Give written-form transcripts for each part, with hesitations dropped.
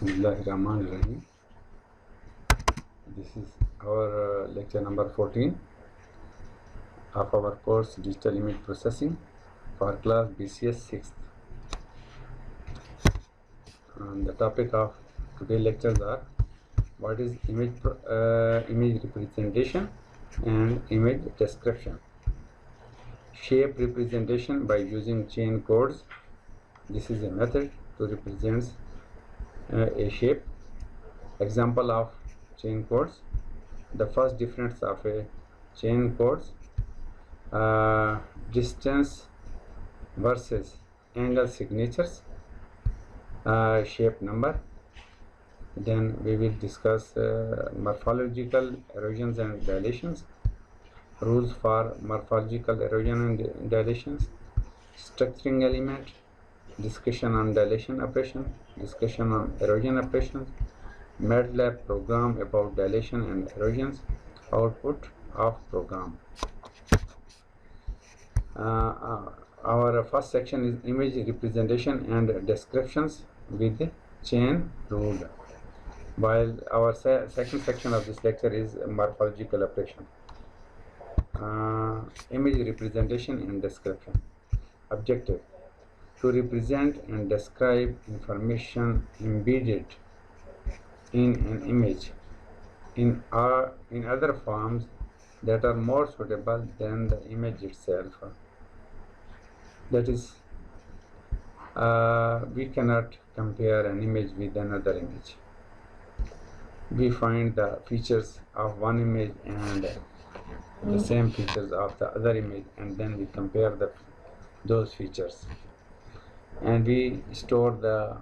Bismillahirrahmanirrahim. This is our lecture number 14 of our course Digital Image Processing for class BCS 6th. And the topic of today's lectures are what is image representation and image description. Shape representation by using chain codes. This is a method to represent a shape. Example of chain codes. The first difference of a chain codes, distance versus angle signatures, shape number. Then we will discuss morphological erosions and dilations, rules for morphological erosion and dilations, structuring element, discussion on dilation operation, discussion on erosion operations, MATLAB program about dilation and erosions, output of program. Our first section is image representation and descriptions with chain rule, while our second section of this lecture is morphological operation. Image representation and description. Objective: to represent and describe information embedded in an image in other forms that are more suitable than the image itself. That is, we cannot compare an image with another image. We find the features of one image and the same features of the other image, and then we compare those features, and we store the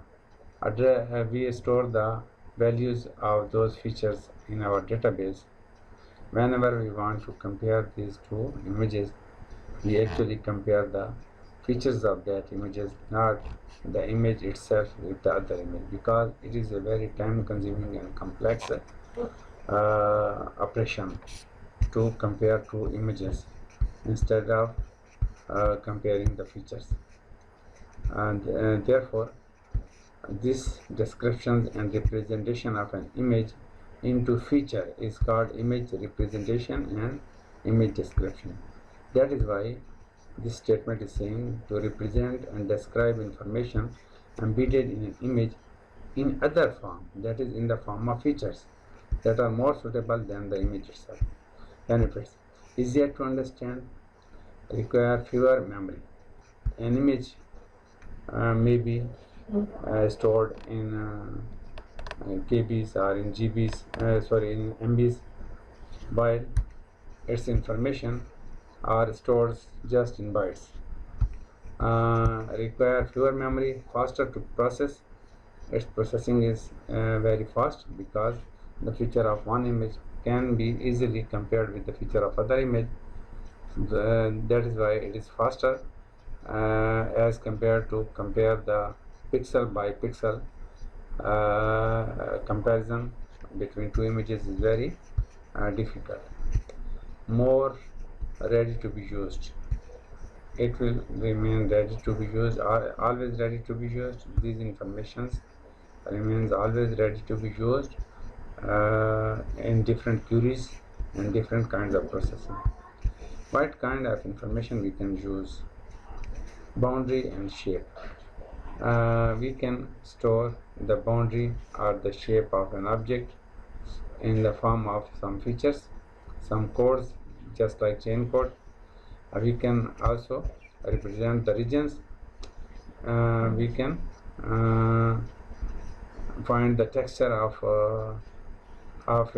values of those features in our database. Whenever we want to compare these two images, we actually compare the features of that images, not the image itself with the other image, because it is a very time consuming and complex operation to compare two images instead of comparing the features. And therefore this description and representation of an image into feature is called image representation and image description. That is why this statement is saying to represent and describe information embedded in an image in other form, that is in the form of features that are more suitable than the image itself. Benefits: easier to understand, require fewer memory. An image may be stored in KBs or in GBs, in MBs, while its information are stored just in bytes. Require fewer memory, faster to process. Its processing is very fast because the feature of one image can be easily compared with the feature of other image. That is why it is faster as compared to compare the pixel by pixel. Comparison between two images is very difficult. More ready to be used. It will remain ready to be used, always ready to be used. These informations remains always ready to be used in different queries and different kinds of processing. What kind of information we can use? Boundary and shape. We can store the boundary or the shape of an object in the form of some features, some codes, just like chain code. We can also represent the regions. We can find the texture of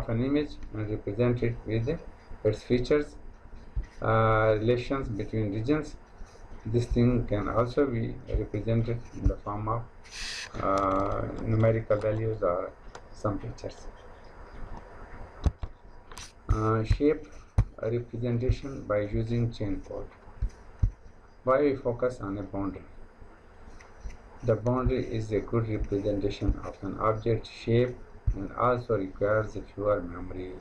an image and represent it with its features, relations between regions. This thing can also be represented in the form of numerical values or some features. Shape representation by using chain code. Why we focus on a boundary? The boundary is a good representation of an object shape and also requires a fewer memory.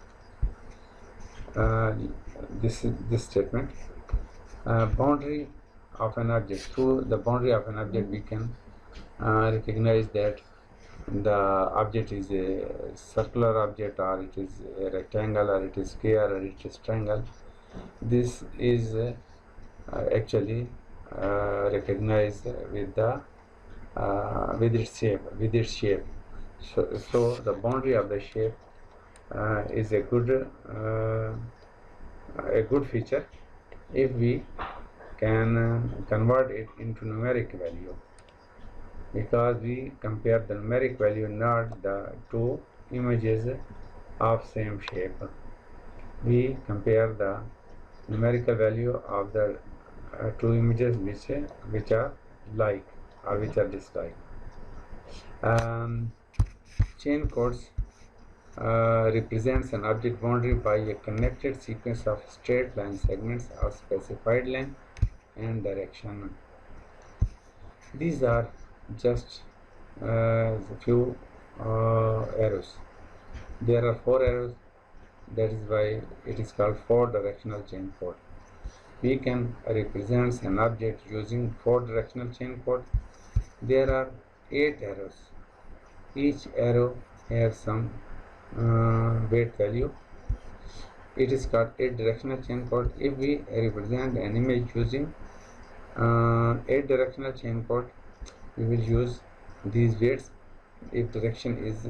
This statement. Boundary of an object. Through the boundary of an object, we can recognize that the object is a circular object, or it is a rectangle, or it is square, or it is triangle. This is actually recognized with the with its shape. So the boundary of the shape is a good feature if we can convert it into numeric value, because we compare the numeric value, not the two images of same shape. We compare the numerical value of the two images which are like or which are dislike. Chain codes represents an object boundary by a connected sequence of straight line segments of specified length and direction. These are just a few arrows. There are 4 arrows, that is why it is called 4-directional chain code. We can represent an object using 4-directional chain code. There are 8 arrows. Each arrow has some weight value. It is called 8-directional chain code. If we represent an image using 8-directional chain code, we will use these weights. If direction is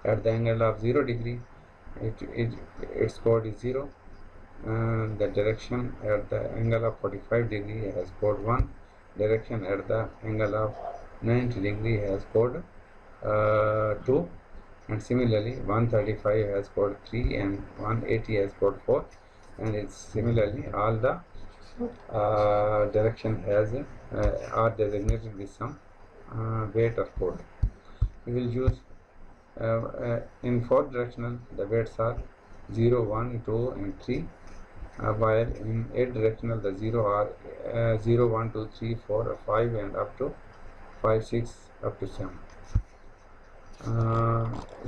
at the angle of 0 degree, its code is 0. The direction at the angle of 45 degree has code 1. Direction at the angle of 90 degree has code 2. And similarly 135 has code 3 and 180 has code 4. And it's similarly all the direction has are designated with some weight or code. We will use in 4-directional the weights are 0, 1, 2 and 3, while in 8-directional the 0 are 0, 1, 2, 3, 4, 5 and up to 5, 6 up to 7.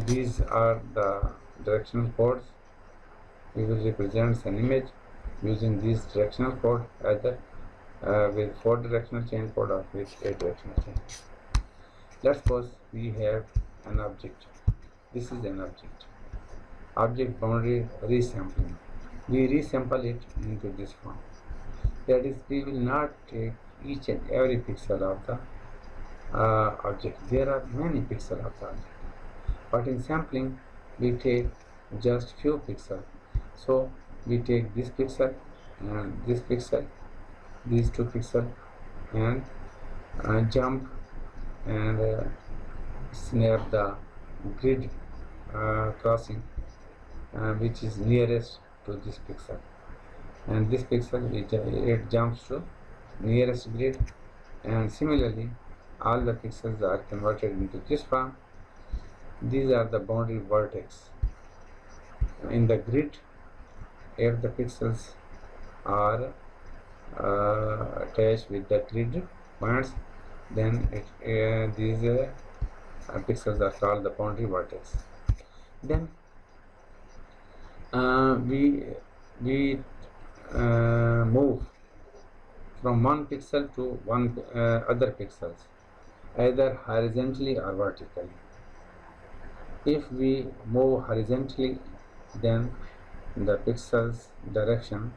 These are the directional codes. We will represent an image using these directional code either with 4-directional chain code or with 8-directional chain. Let's suppose we have an object. This is an object. Object boundary resampling. We resample it into this form. That is, we will not take each and every pixel of the object. There are many pixels of the object, but in sampling we take just few pixels. So we take this pixel and this pixel, these two pixels, and jump and snap the grid crossing which is nearest to this pixel, and this pixel it jumps to nearest grid, and similarly all the pixels are converted into this form. These are the boundary vertex in the grid. If the pixels are attached with the grid points, then these pixels are called the boundary vertex. Then we move from one pixel to one other pixels, either horizontally or vertically. If we move horizontally, then the pixel's direction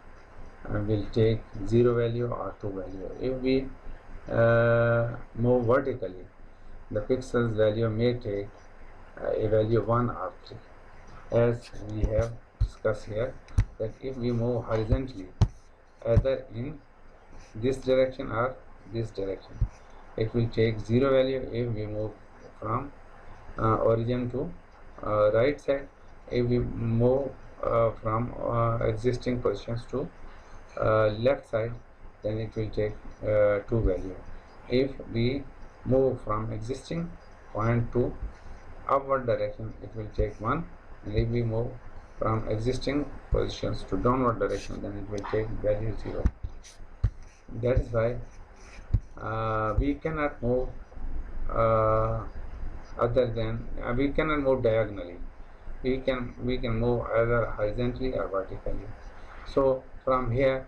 will take 0 value or 2 value. If we move vertically, the pixel's value may take a value 1 or 3. As we have discussed here, that if we move horizontally, either in this direction or this direction, it will take 0 value. If we move from origin to right side, if we move from existing positions to left side, then it will take 2 value. If we move from existing point to upward direction, it will take 1, and if we move from existing positions to downward direction, then it will take value 0. That is why we cannot move we cannot move diagonally. We can move either horizontally or vertically. So from here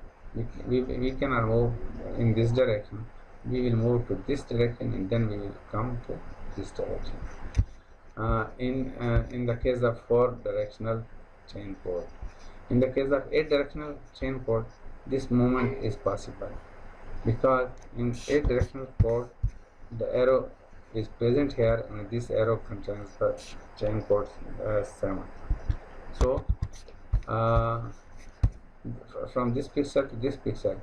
we cannot move in this direction. We will move to this direction, and then we will come to this direction. In the case of 4-directional chain code. In the case of 8-directional chain code, this movement is possible because in 8-directional code the arrow is present here and this arrow contains the chain code 7. So from this pixel to this pixel,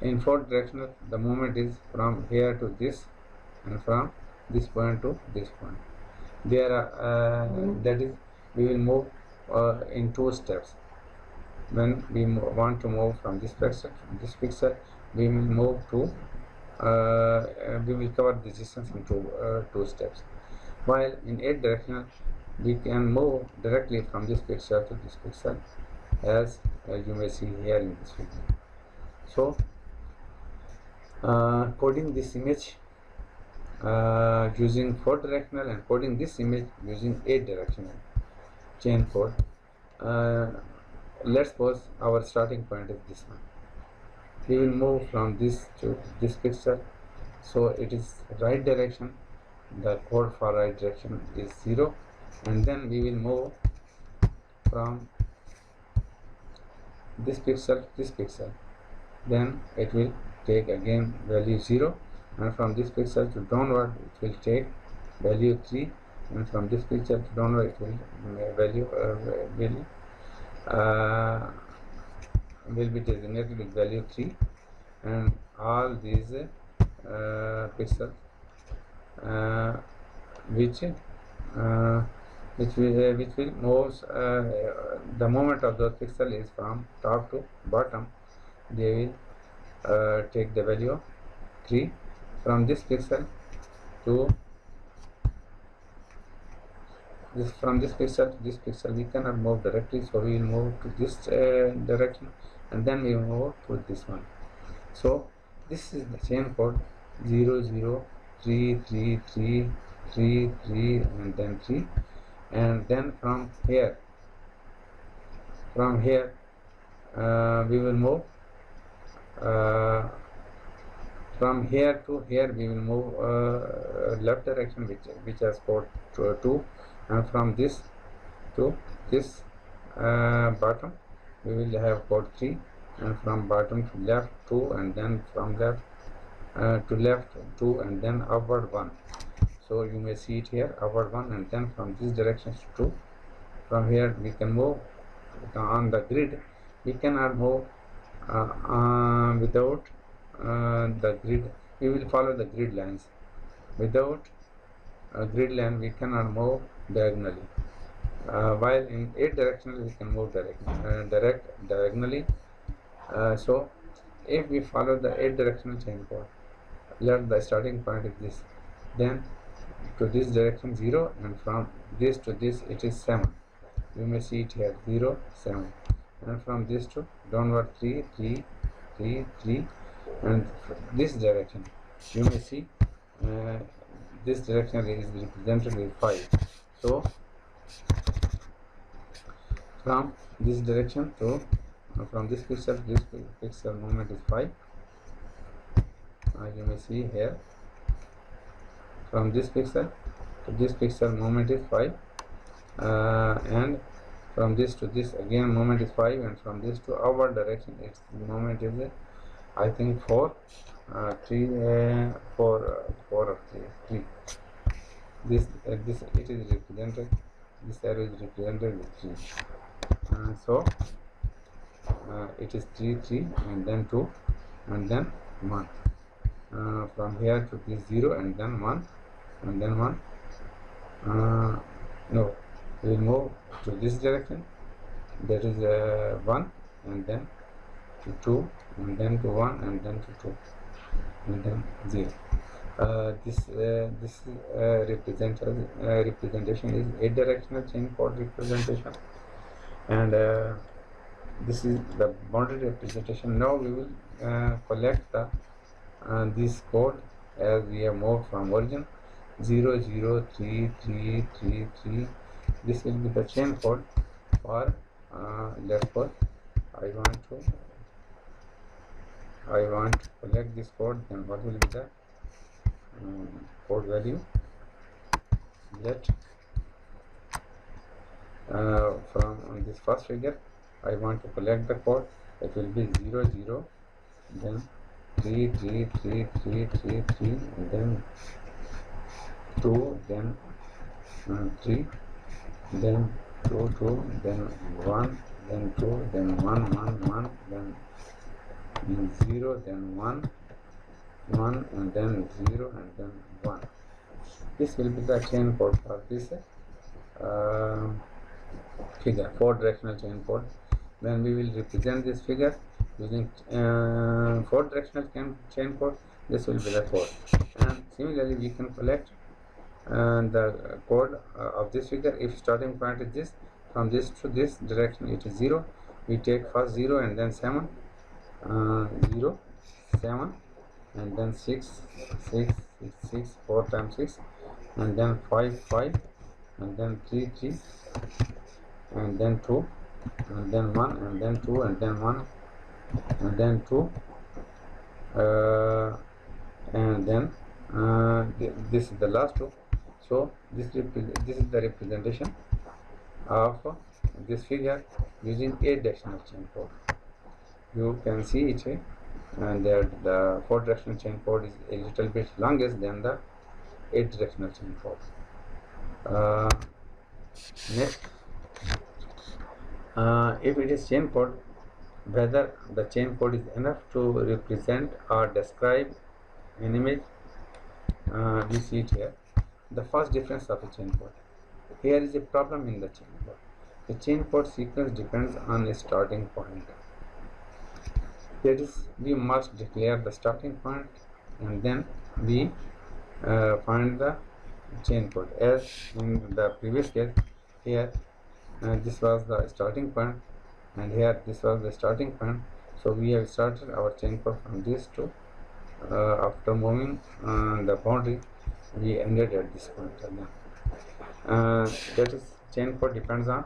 in 4-directional the movement is from here to this and from this point to this point. There are that is, we will move in 2 steps. When we want to move from this pixel, we will move to we will cover the distance in 2 steps. While in 8-directional, we can move directly from this pixel to this pixel, as you may see here in this video. So coding this image using 4-directional and coding this image using 8-directional chain code. Let's suppose our starting point is this one. We will move from this to this pixel, so it is right direction. The code for right direction is 0, and then we will move from this pixel to this pixel. Then it will take again value 0, and from this pixel to downward it will take value 3, and from this pixel to downward it will will be designated with value 3, and all these pixels which will moves the moment of the pixel is from top to bottom. They will take the value of 3. From this pixel to from this pixel to this pixel, we cannot move directly, so we will move to this direction, and then we move to this one. So this is the chain code 0 0 3 3 3 3 3 and then 3, and then from here we will move from here to here. We will move left direction, which has code 2, and from this to this bottom we will have code 3, and from bottom to left 2, and then from left to left 2, and then upward 1. So you may see it here, upward 1, and then from this direction to 2. From here we can move on the grid. We cannot move without the grid. We will follow the grid lines. Without a grid line we cannot move diagonally. While in 8-directional we can move diagonally. So if we follow the 8-directional chain code, let the starting point is this, then to this direction 0, and from this to this it is 7. You may see it here 0 7, and from this to downward 3 3 3 3, and this direction you may see this direction is represented with 5. So from this direction to from this pixel to this pixel movement is 5. You may see here from this pixel to this pixel movement is 5, and from this to this again movement is 5, and from this to our direction its movement is I think 4 4 or 3. This it is represented, this arrow is represented with 3. So it is 3 3 and then 2 and then 1. From here to this 0 and then 1 and then 1. No, we will move to this direction, that is 1 and then to 2 and then to 1 and then to 2 and then 0. This representation is 8-directional chain code representation, and this is the boundary representation. Now we will collect the this code as we have moved from origin 0 0 3 3 3 3. This will be the chain code for let's suppose I want to collect this code. Then what will be the code value? let from this first figure I want to collect the code. It will be 0 0, then 3 3 3 3 3 3, and then 2, then 3, then 2 2, then 1, then 2, then 1 1 1, then 0, then 1 1, and then 0, and then 1. This will be the chain code for this figure, 4 directional chain code. Then we will represent this figure using 4 directional chain code. This will be the code, and similarly we can collect the code of this figure. If starting point is this, from this to this direction it is 0, we take first 0 and then 7, 0 7, and then 6 6 6 6, 4 times 6, and then 5 5, and then 3 3, and then 2, and then 1, and then 2, and then 1, and then 2, and then this is the last 2. So this is the representation of this figure using 8 directional chain code. You can see it, and that the 4 directional chain code is a little bit longest than the 8 directional chain code. Next, if it is chain code, whether the chain code is enough to represent or describe an image, we see it here. The first difference of a chain code. Here is a problem in the chain code. The chain code sequence depends on a starting point. That is, we must declare the starting point and then we find the chain code. As in the previous case, here this was the starting point, and here this was the starting point. So we have started our chain code from this to after moving the boundary, we ended at this point again. That is, chain code depends on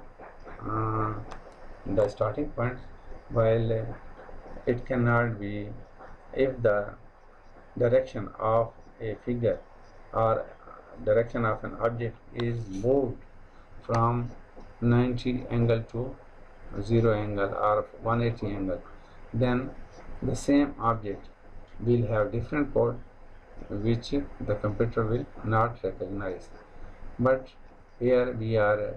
the starting point, while it cannot be if the direction of a figure or direction of an object is moved from 90 angle to 0 angle or 180 angle, then the same object will have different code which the computer will not recognize. But here we are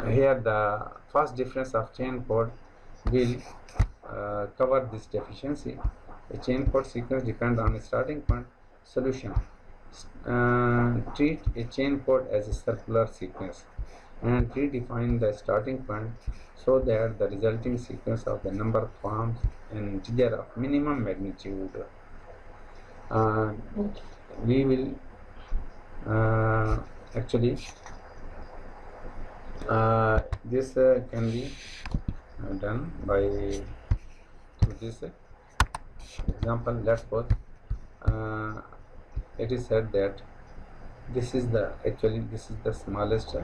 here the first difference of chain code will cover this deficiency. A chain code sequence depends on a starting point. Solution: treat a chain code as a circular sequence and redefine the starting point so that the resulting sequence of the number forms an integer of minimum magnitude. We will actually this can be done by through this example. Let's suppose it is said that this is the smallest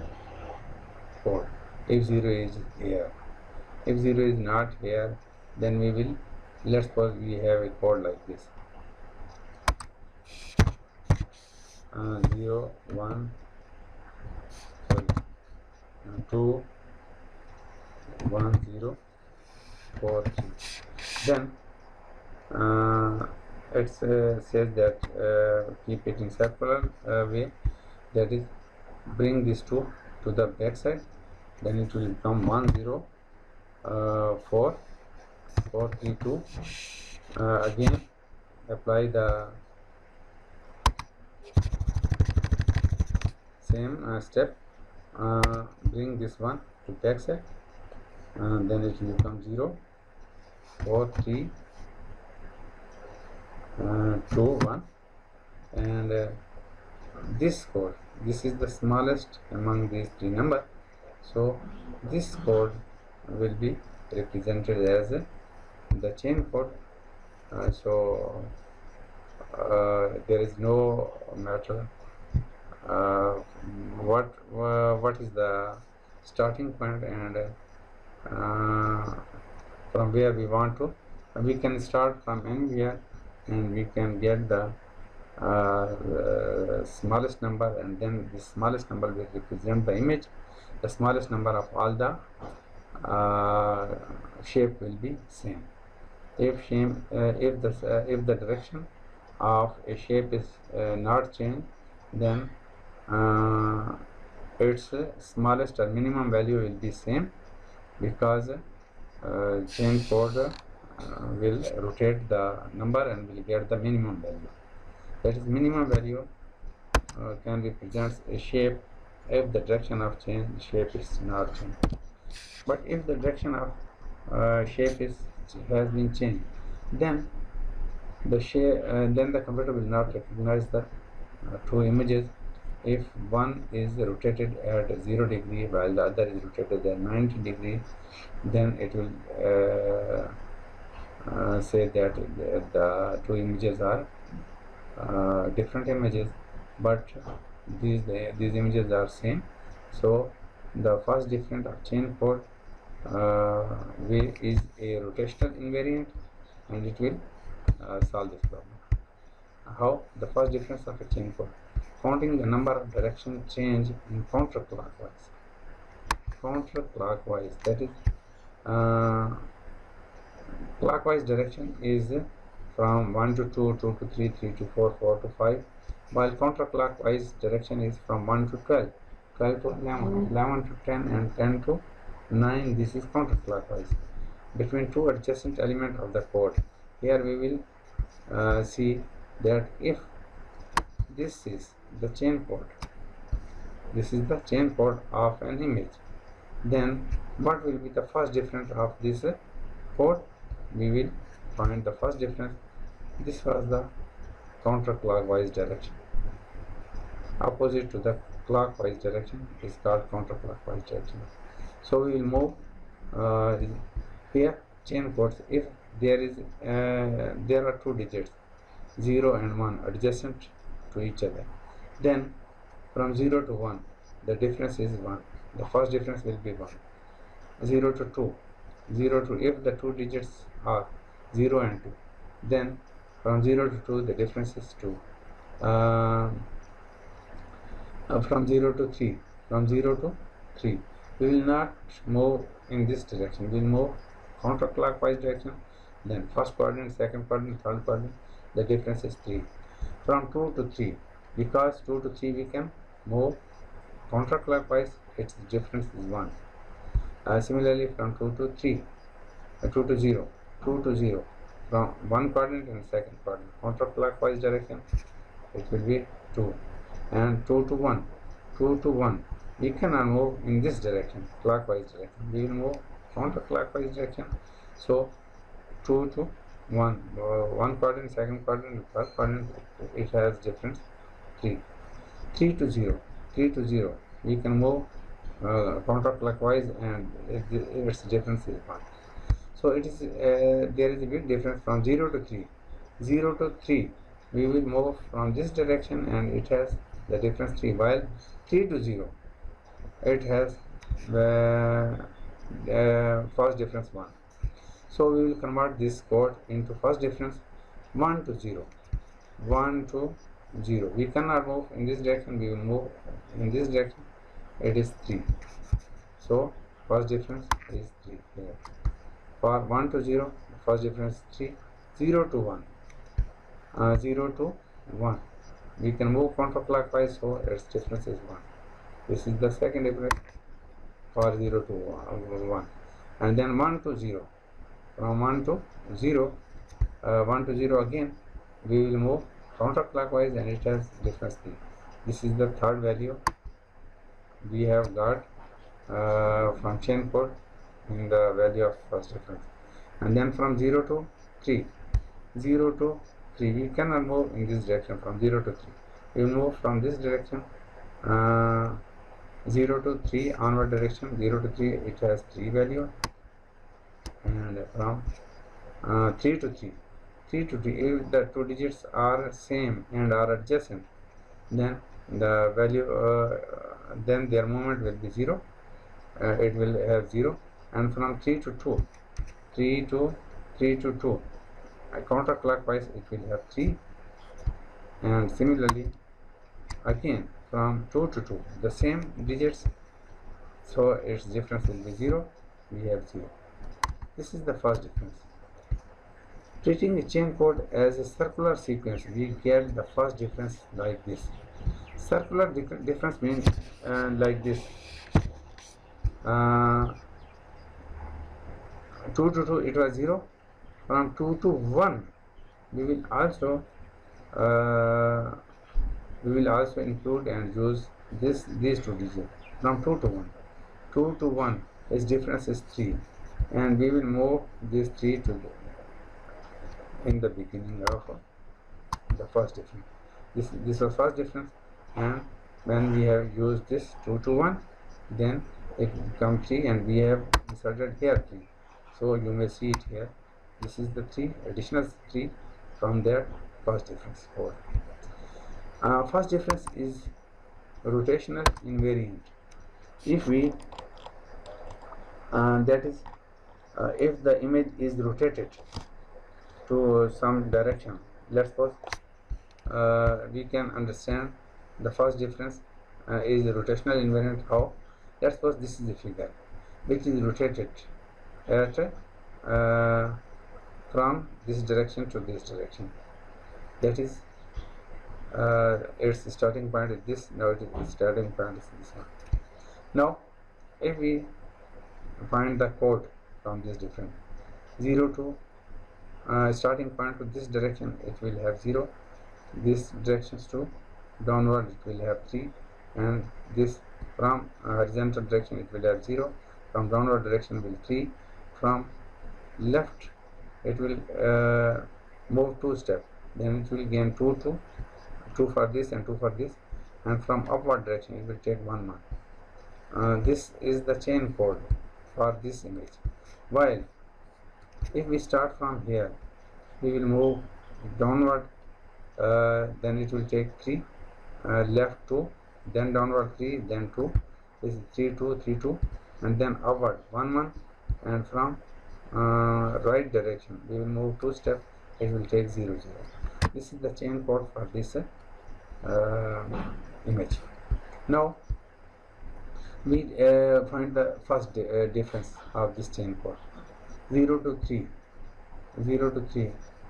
code. If 0 is here, if 0 is not here, then we will, let's suppose we have a code like this, 0 1 2 1 0 4 3. Then it says that keep it in circular way, that is, bring these two to the back side, then it will become 1 0 4 4 3 2. Again apply the same step, bring this one to back side, then it will become 0 4 3 2 1, and this code, this is the smallest among these three numbers, so this code will be represented as the chain code. So there is no matter what is the starting point and from where we want to, we can start from anywhere and we can get the smallest number, and then the smallest number will represent the image. The smallest number of all the shape will be same. If the direction of a shape is not changed, then its smallest or minimum value will be same, because chain code will rotate the number and will get the minimum value. That is, minimum value can represent a shape if the direction of shape is not changed. But if the direction of shape has been changed, then the computer will not recognize the two images. If one is rotated at 0 degree while the other is rotated at 90 degree, then it will say that the two images are different images, but these images are same. So the first difference of chain code is a rotational invariant, and it will solve this problem. How? The first difference of a chain code: counting the number of direction change in counterclockwise. Counterclockwise, that is, clockwise direction is from 1 to 2, 2 to 3, 3 to 4, 4 to 5, while counterclockwise direction is from 1 to 12, 12 to 11, 11 to 10, and 10 to 9. This is counterclockwise. Between two adjacent elements of the code, here we will see that if this is the chain code, this is the chain code of an image, then what will be the first difference of this code? We will find the first difference. This was the counterclockwise direction. Opposite to the clockwise direction is called counterclockwise direction. So we will move here chain codes. If there are two digits 0 and 1 adjacent to each other, then from 0 to 1 the difference is 1. The first difference will be 1. 0 to 2, 0 to, if the two digits are 0 and 2, then from 0 to 2 the difference is 2. From 0 to 3, from 0 to 3, we will not move in this direction, we will move counterclockwise direction. Then first quadrant, second quadrant, third quadrant, the difference is 3. From 2 to 3, because 2 to 3 we can move counterclockwise, its difference is 1. Similarly, from 2 to 3, 2 to 0, 2 to 0, from one quadrant and second quadrant, counterclockwise direction, it will be 2. And 2 to 1, 2 to 1, we cannot move in this direction, clockwise direction, we will move counterclockwise direction. So 2 to 1, one quadrant, second quadrant, third quadrant, it has difference 3. 3 to 0, 3 to 0, we can move counterclockwise, and its difference is 1. So it is there is a big difference from 0 to 3. 0 to 3, we will move from this direction, and it has the difference 3, while 3 to 0, it has first difference 1. So we will convert this code into first difference 1 to 0, 1 to 0. We cannot move in this direction, we will move in this direction, it is 3. So first difference is 3 here. For 1 to 0, first difference 3. 0 to 1, 0 to 1, we can move counterclockwise, so its difference is 1. This is the second difference for 0 to 1. And then 1 to 0, from 1 to 0, 1 to 0 again, we will move counterclockwise, and it has difference 3. This is the third value we have got from chain code in the value of first difference. And then from 0 to 3, 0 to 3, we cannot move in this direction from 0 to 3. We will move from this direction 0 to 3 onward direction. 0 to 3, it has 3 value, and from 3 to 3, 3 to 3, if the two digits are same and are adjacent, then the value then their movement will be 0. It will have 0. And from 3 to 2, 3 to 2, counterclockwise, it will have 3. And similarly again from 2 to 2 the same digits, so its difference will be 0. We have 0. This is the first difference. Treating a chain code as a circular sequence, we get the first difference like this. Circular difference means like this. uh, 2 to 2 it was 0. From 2 to 1 we will also uh, include and use these two digits. From 2 to 1, 2 to 1 its difference is 3, and we will move these 3 to in the beginning of the first difference. This was first difference, and when we have used this 2 to 1, then it becomes 3, and we have inserted here 3. So you may see it here. This is the 3 additional 3 from their first difference 4. First difference is rotational invariant. If we that is if the image is rotated to some direction, let's suppose we can understand the first difference is rotational invariant. How? Let's suppose this is a figure which is rotated at from this direction to this direction. That is its starting point is this. Now its starting point is this one. Now if we find the code from this difference, 0 to starting point to this direction, it will have 0. This directions to downward it will have 3, and this from horizontal direction it will have 0. From downward direction will 3. From left it will move 2 steps, then it will gain 2 for this and 2 for this, and from upward direction it will take 1 mark. This is the chain code for this image. While if we start from here, we will move downward, then it will take 3, left 2, then downward 3, then 2. This is 3 2 3 2, and then upward 1 1, and from right direction we will move 2 steps, it will take 0 0. This is the chain code for this image. Now we find the first difference of this chain code. 0 to 3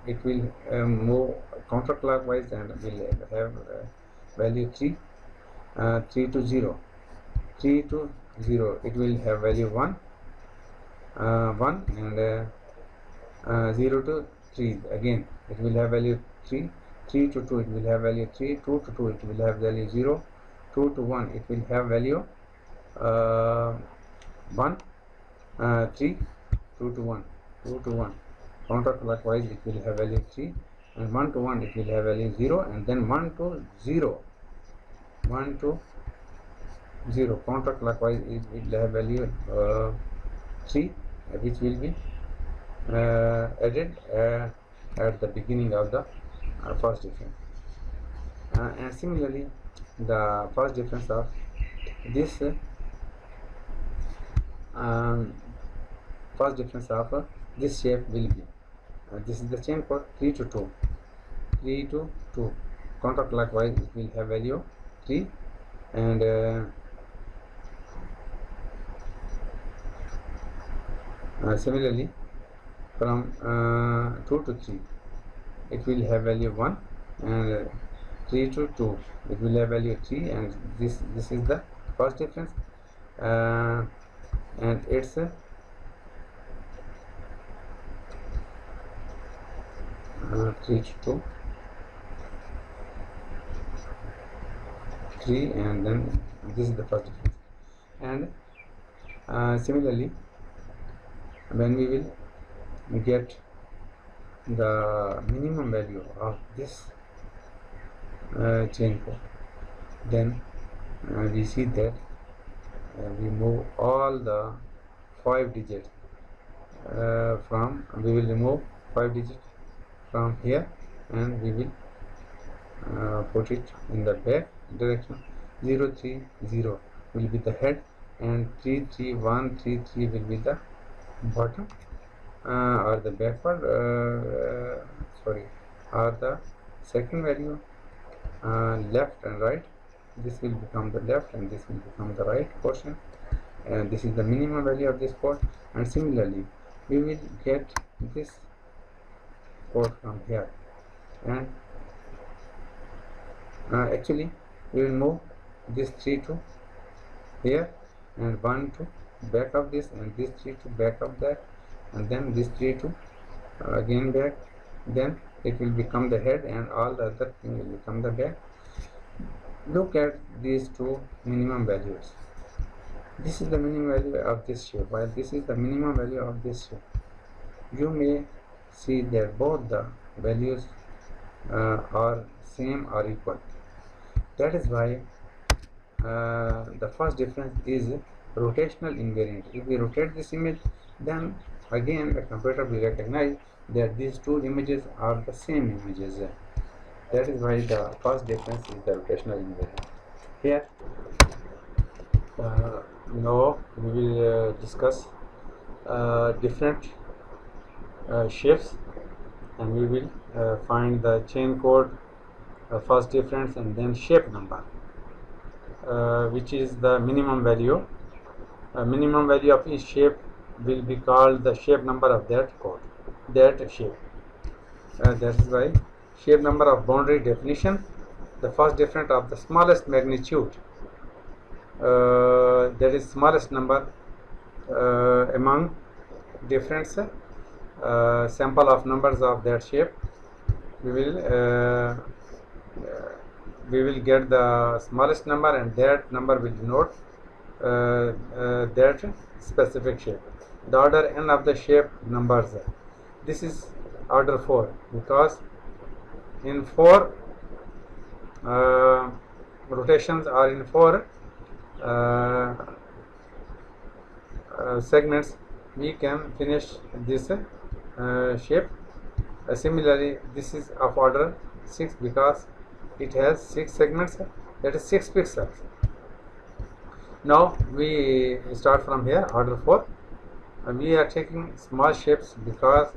it will move counterclockwise and will have value 3. 3 to 0 it will have value 1, and 0 to 3 again it will have value 3. 3 to 2 it will have value 3. 2 to 2 it will have value 0. 2 to 1 it will have value 1. 3 2 to 1 counterclockwise it will have value 3, and 1 to 1 it will have value 0, and then 1 to 0 counterclockwise it will have value 3, which will be added at the beginning of the first difference. And similarly the first difference of this first difference of this shape will be this is the chain code 3 to 2 counterclockwise it will have value 3, and similarly from 2 to 3 it will have value 1, and 3 to 2 it will have value 3, and this is the first difference, and it's 3 to 2 3, and then this is the first difference. And similarly when we will get the minimum value of this chain code, then we see that we move all the 5 digits we will remove 5 digits from here, and we will put it in the back direction. 0 3 0 will be the head, and 3 3 1 3 3 will be the bottom or the backward or the second value, left and right. This will become the left and this will become the right portion, and this is the minimum value of this port. And similarly we will get this port from here, and actually we will move this 3 to here, and 1 to back of this, and this 3 to back of that, and then this 3 to again back. Then it will become the head and all the other thing will become the back. Look at these two minimum values. This is the minimum value of this shape, while this is the minimum value of this shape. You may see that both the values are same or equal. That is why the first difference is rotational invariant. If we rotate this image, then again the computer will recognize that these two images are the same images. That is why the first difference is the rotational invariant. Here now we will discuss different shapes, and we will find the chain code, first difference, and then shape number, which is the minimum value. Minimum value of each shape will be called the shape number of that code, that shape. That is why shape number of boundary definition, the first difference of the smallest magnitude, that is smallest number among different sample of numbers of that shape. We will get the smallest number, and that number will denote that specific shape. The order n of the shape numbers, this is order 4, because in 4 rotations or in 4 segments we can finish this shape. Similarly, this is of order 6 because it has 6 segments, that is 6 pixels. Now we start from here, order 4. We are taking small shapes because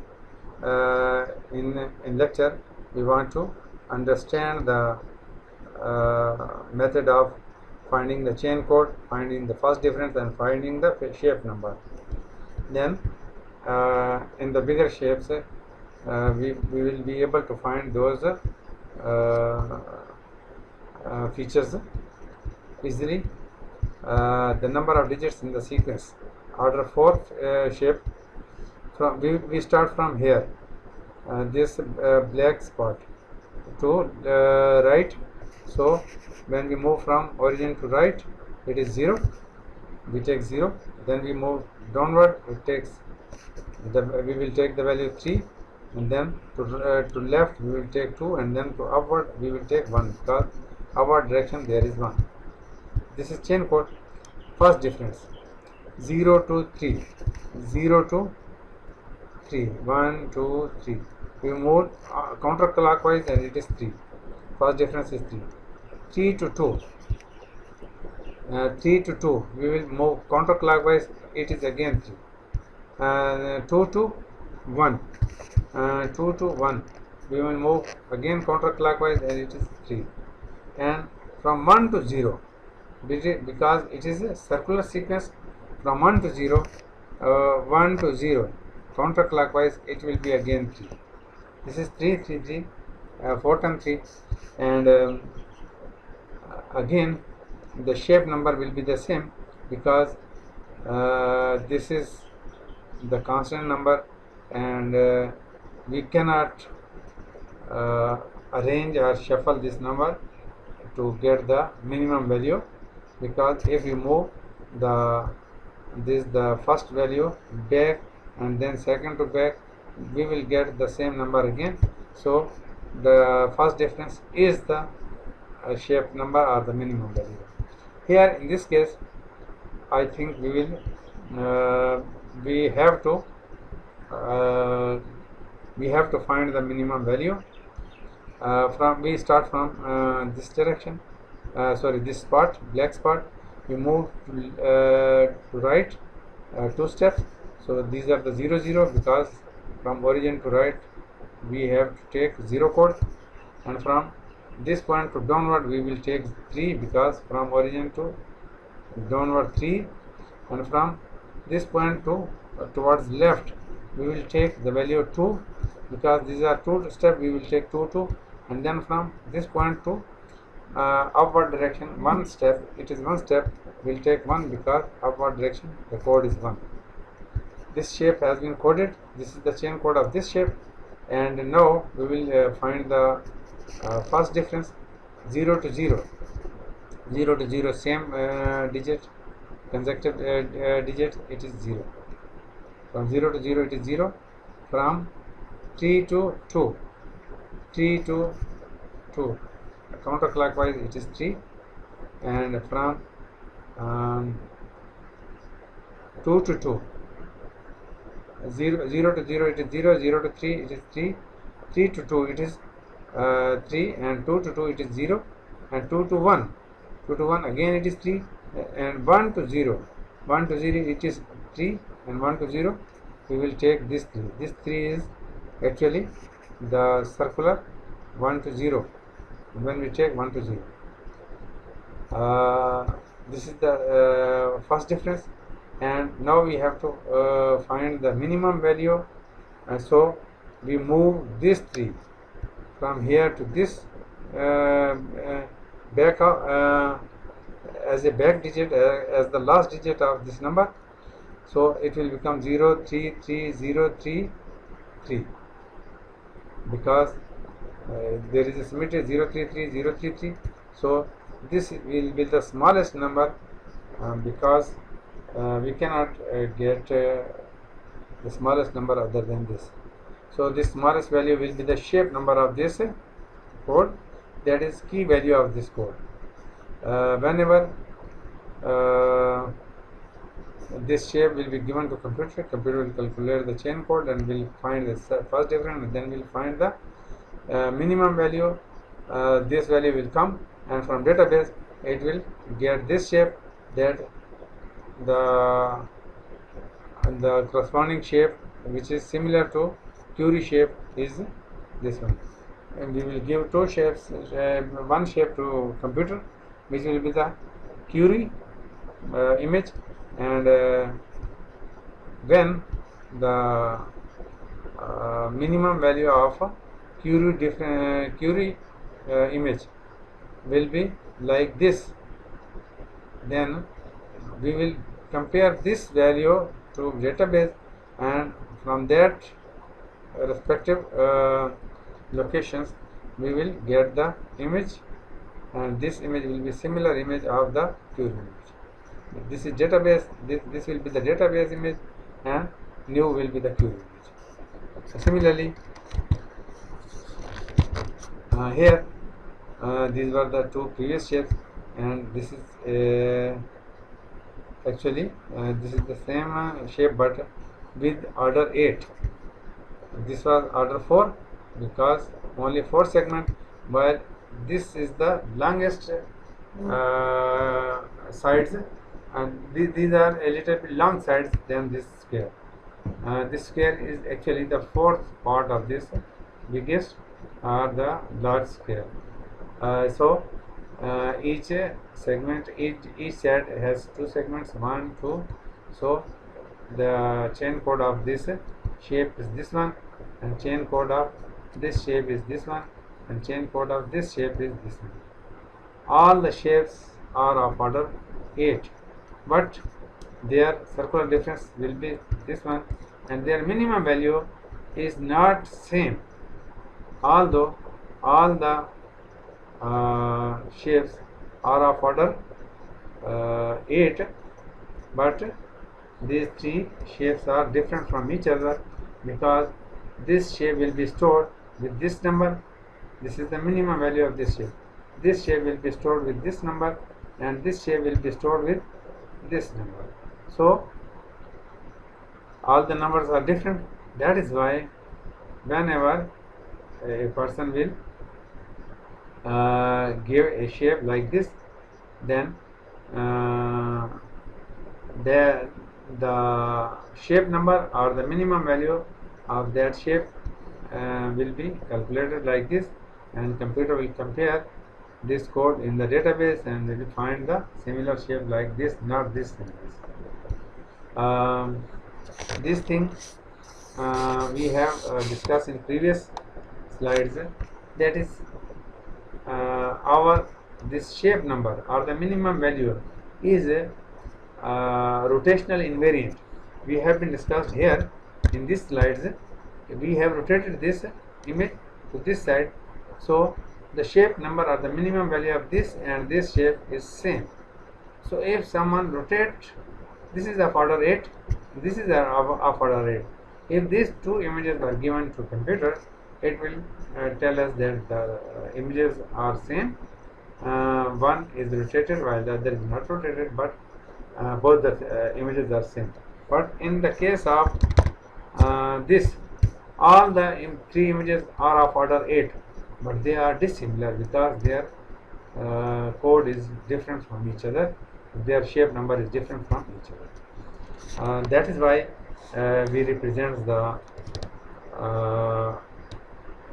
in lecture we want to understand the method of finding the chain code, finding the first difference, and finding the shape number. Then in the bigger shapes we will be able to find those features easily. The number of digits in the sequence, order 4 shape, from we start from here, this black spot to right. So when we move from origin to right, it is 0, we take 0. Then we move downward, it takes we will take the value 3, and then to left we will take 2, and then to upward we will take 1, because upward direction there is 1. This is chain code. First difference, 0 to 3, 0 to 3, 1, 2, 3. We move counterclockwise and it is 3. First difference is 3. 3 to 2, 3 to 2. We will move counterclockwise, it is again 3. 2 to 1, 2 to 1. We will move again counterclockwise and it is 3. And from 1 to 0, because it is a circular sequence, from 1 to 0, 1 to 0 counterclockwise, it will be again 3. This is 3, 3, 3, 4 times 3, and again the shape number will be the same, because this is the constant number, and we cannot arrange or shuffle this number to get the minimum value, because if we move the first value back and then second to back, we will get the same number again. So the first difference is the shape number or the minimum value. Here in this case, I think we will we have to find the minimum value. We start from this direction, this spot, black spot. We move to right 2 steps. So these are the 0, 0, because from origin to right we have to take 0 code, and from this point to downward we will take 3, because from origin to downward 3, and from this point to towards left we will take the value 2, because these are 2 steps, we will take 2 2, and then from this point to upward direction 1 step, it is 1 step, we will take 1, because upward direction the code is 1. This shape has been coded, this is the chain code of this shape, and now we will find the first difference. 0 to 0, 0 to 0 same digit, consecutive digit, it is 0. From 0 to 0 it is 0. From 3 to 2, 3 to 2, counterclockwise it is 3, and from 2 to 2, 0 to 0 it is 0, 0 to 3 it is 3, 3 to 2 it is 3, and 2 to 2 it is 0, and 2 to 1, 2 to 1 again it is 3, and 1 to 0, 1 to 0 it is 3, and 1 to 0 we will take this 3. This 3 is actually the circular 1 to 0, when we take 1 to 0. This is the first difference, and now we have to find the minimum value, and so we move this 3 from here to this back as a back digit, as the last digit of this number, so it will become 0 3 3 0 3 3, because there is a symmetry 0 3 3 0 3 3, so this will be the smallest number, because we cannot get the smallest number other than this. So this smallest value will be the shape number of this code, that is key value of this code. Whenever this shape will be given to computer, computer will calculate the chain code and will find the first difference, and then will find the minimum value. This value will come, and from database it will get this shape, that the corresponding shape which is similar to Curie shape is this one, and we will give two shapes, one shape to computer which will be the Curie image, and when the minimum value of Curie image will be like this, then we will compare this value to database, and from that respective locations we will get the image, and this image will be similar image of the Curie image. This is database, this will be the database image, and new will be the Curie image. So similarly here these were the two previous shapes, and this is actually this is the same shape but with order 8. This was order 4 because only 4 segment, while this is the longest sides, and these are a little bit long sides than this square. This square is actually the fourth part of this biggest or the large square. So each segment, each side has 2 segments, 1 2. So the chain code of this shape is this one, and chain code of this shape is this one, and chain code of this shape is this one. All the shapes are of order 8, but their circular difference will be this one, and their minimum value is not same, although all the shapes are of order 8, but these 3 shapes are different from each other, because this shape will be stored with this number. This is the minimum value of this shape. This shape will be stored with this number, and this shape will be stored with this number. So all the numbers are different. That is why whenever a person will give a shape like this, then the shape number or the minimum value of that shape will be calculated like this, and computer will compare this code in the database and will find the similar shape like this, not this thing. This thing we have discussed in previous slides, that is our this shape number or the minimum value is rotational invariant. We have been discussed here in these slides. We have rotated this image to this side, so the shape number or the minimum value of this and this shape is same. So if someone rotates, this is of order 8, this is of order 8. If these two images are given to computer, it will tell us that the images are same. One is rotated while the other is not rotated, but both the images are same. But in the case of this, all the three images are of order 8, but they are dissimilar because their code is different from each other, their shape number is different from each other. That is why we represent the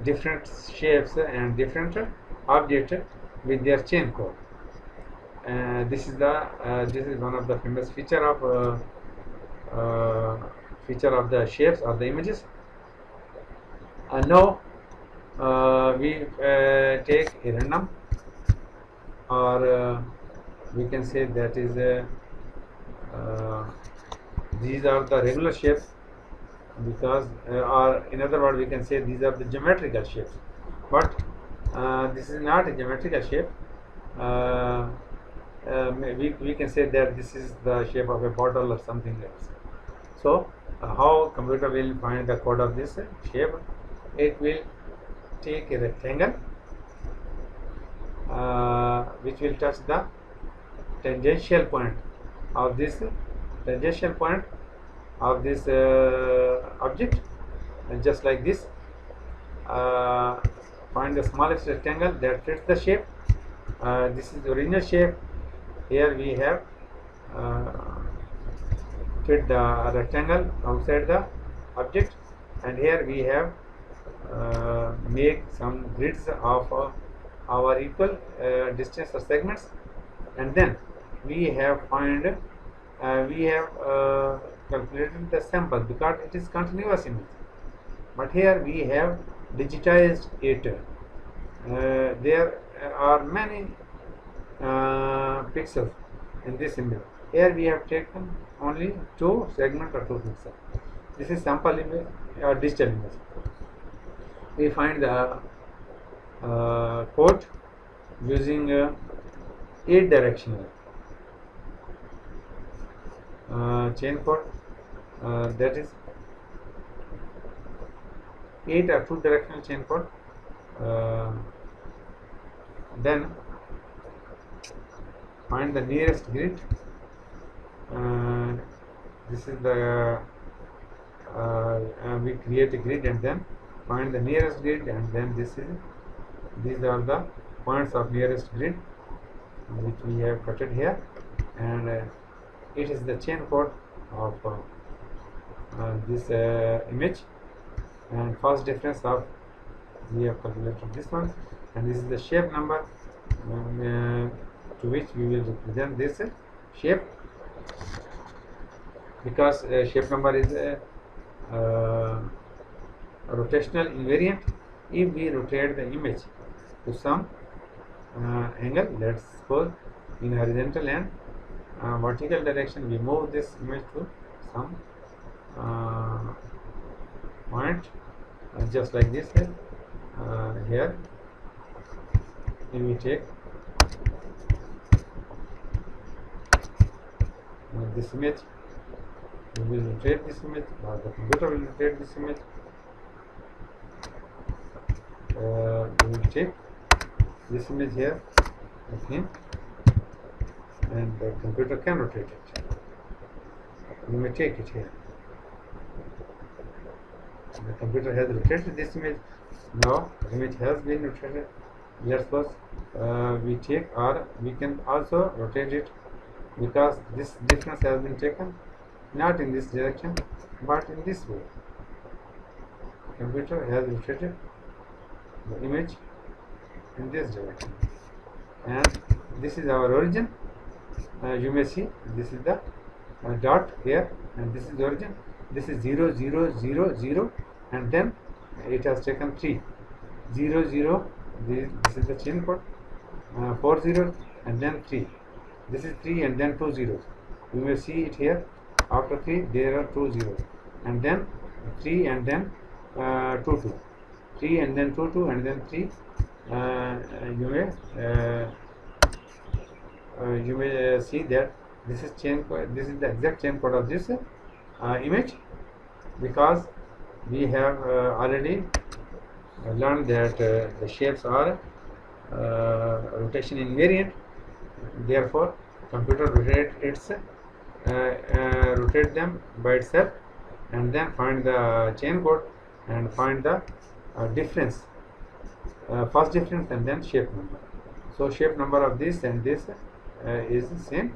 different shapes and different objects with their chain code. This is one of the famous feature of the shapes or the images. Now we take a random, or we can say that is these are the regular shapes, because or in other words we can say these are the geometrical shapes, but this is not a geometrical shape. We can say that this is the shape of a bottle or something else. So how computer will find the code of this shape? It will take a rectangle which will touch the tangential point of this object, and just like this find the smallest rectangle that fits the shape. This is the original shape. Here we have fit the rectangle outside the object, and here we have make some grids of our equal distance or segments, and then we have calculated the sample because it is continuous image. But here we have digitized it. There are many pixels in this image. Here we have taken only 2 segments or 2 pixels. This is sample image or digital image. We find the code using 8 directional chain code, that is 8 or 2 directional chain code. Then find the nearest grid. This is the we create a grid and then find the nearest grid, and then these are the points of nearest grid which we have cutted here, and it is the chain code of this image. And first difference of we have calculated this one, and this is the shape number to which we will represent this shape, because shape number is rotational invariant. If we rotate the image to some angle, let's suppose in horizontal and vertical direction, we move this image to some point, just like this. Here we take this image, we will rotate this image, or the computer will rotate this image. We will take this image here again, and the computer can rotate it. We may take it here. The computer has rotated this image. Now the image has been rotated. Let's suppose we take, or we can also rotate it, because this difference has been taken not in this direction but in this way. Computer has rotated the image in this direction, and this is our origin. You may see this is the dot here, and this is the origin. This is 0 0 0 0, and then it has taken 3 0 0. This is the chain code, 4 zeros and then 3. This is 3 and then 2 zeros. You may see it here. After 3 there are 2 zeros, and then 3 and then 2 2, 3 and then 2 2 and then 3. You may see that this is chain code. This is the exact chain code of this image, because we have already learned that the shapes are rotation invariant. Therefore, computer rotate them by itself, and then find the chain code and find the difference, first difference, and then shape number. So shape number of this and this is the same.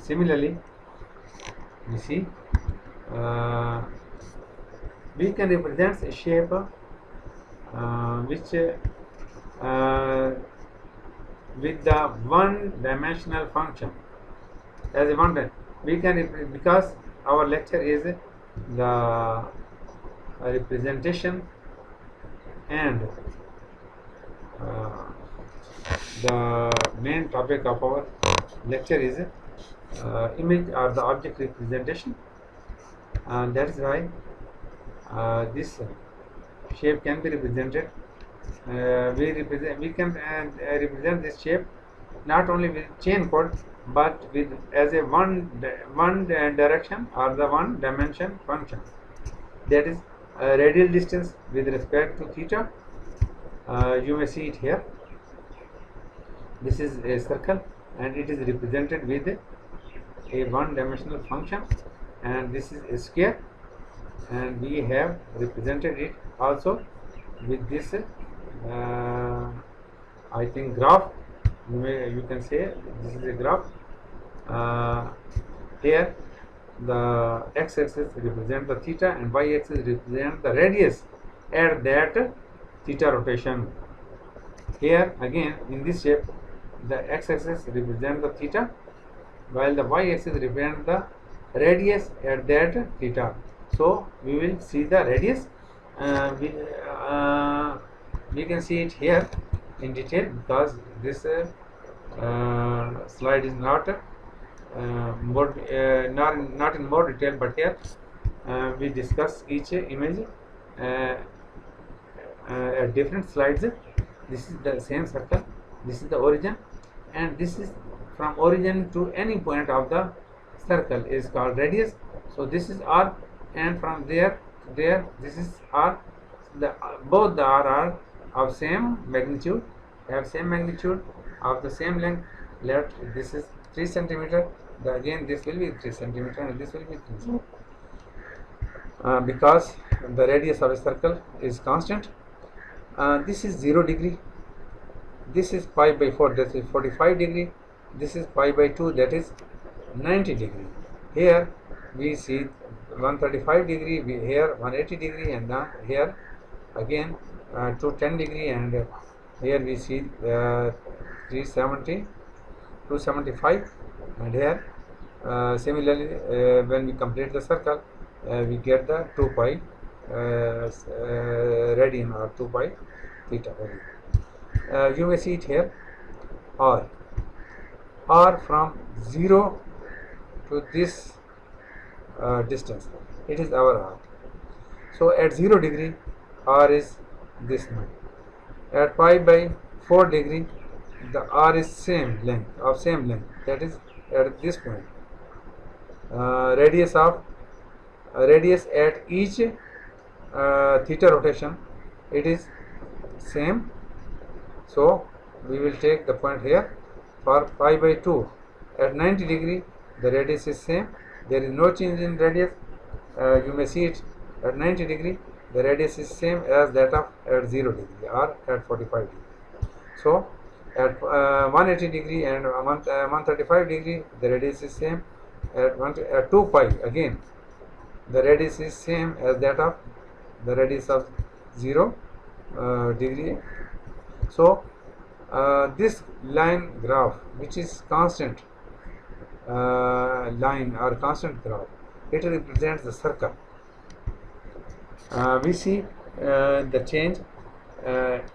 Similarly, you see we can represent a shape which with the one-dimensional function as a one. We can, because our lecture is the representation and the main topic of our lecture is image or the object representation, and that is why this shape can be represented. We can represent this shape not only with chain code, but with as a one direction or the one dimension function, that is radial distance with respect to theta. You may see it here. This is a circle and it is represented with a one dimensional function, and this is a square, and we have represented it also with this I think graph. You can say this is a graph. Here the x-axis represents the theta and y-axis represents the radius at that theta rotation. Here again in this shape the x-axis represents the theta, while the y-axis represents the radius at that theta. So we will see the radius. We can see it here in detail, because this slide is not not in more detail, but here we discuss each image at different slides. This is the same circle, this is the origin, and this is from origin to any point of the circle is called radius. So this is R, and from there to there this is R. Both the R are of same magnitude, have same magnitude, of the same length. This is 3 centimeter. Again this will be 3 centimeter and this will be 3 centimeter. Because the radius of a circle is constant. This is 0 degree. This is pi by 4, that is 45 degree. This is pi by 2, that is 90 degree. Here we see 135 degree, here 180 degree, and here again 210 degree, and here we see 370, 275, and here similarly when we complete the circle we get the 2 pi radian or 2 pi theta value. You may see it here. R from 0 to this distance, it is our R. So at 0 degree R is this much. At pi by 4 degree the R is same length, that is at this point. Radius at each theta rotation, it is same. So we will take the point here. For pi by 2 at 90 degree the radius is same, there is no change in radius. You may see it at 90 degree the radius is same as that of at 0 degree or at 45 degree. So at 180 degree and 135 degree the radius is same. At 2 pi again the radius is same as that of the radius of 0 degree. So this line graph, which is constant line or constant graph, it represents the circle. We see the change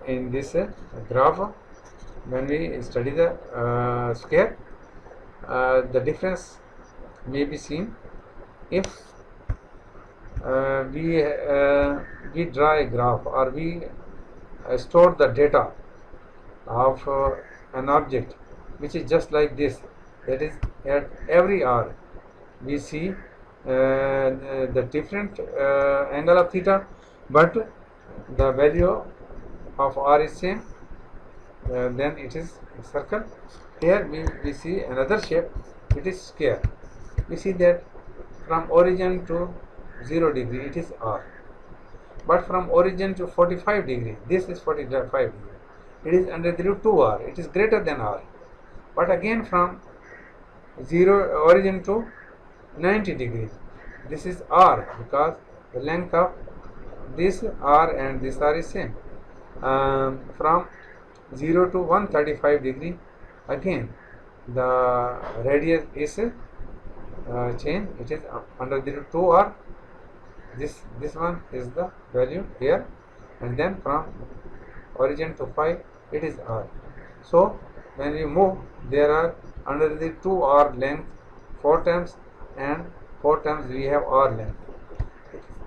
in this graph when we study the square. The difference may be seen if we draw a graph, or we store the data of an object which is just like this. That is, at every hour we see the different angle of theta, but the value of r is same. Then it is a circle. Here we see another shape, it is square. We see that from origin to 0 degree it is r, but from origin to 45 degree, this is 45 degree, it is under the root 2r, it is greater than r. But again from 0 origin to 90 degree, this is r, because the length of this r and this r is same. From 0 to 135 degree, again the radius is change, it is under the root 2r. This one is the value here, and then from origin to 5 it is r. So when we move, there are under the 2r length 4 times, and 4 times we have r length.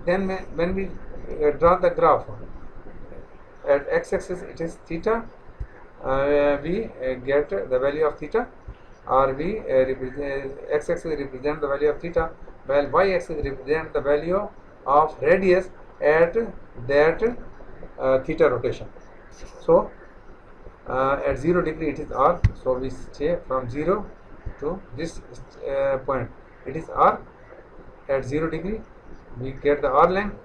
Then when we draw the graph, at x-axis it is theta, we get the value of theta, or we x-axis represent the value of theta, while y-axis represent the value of radius at that theta rotation. So at 0 degree it is r, so we say from 0 to this point it is r. At 0 degree we get the r length,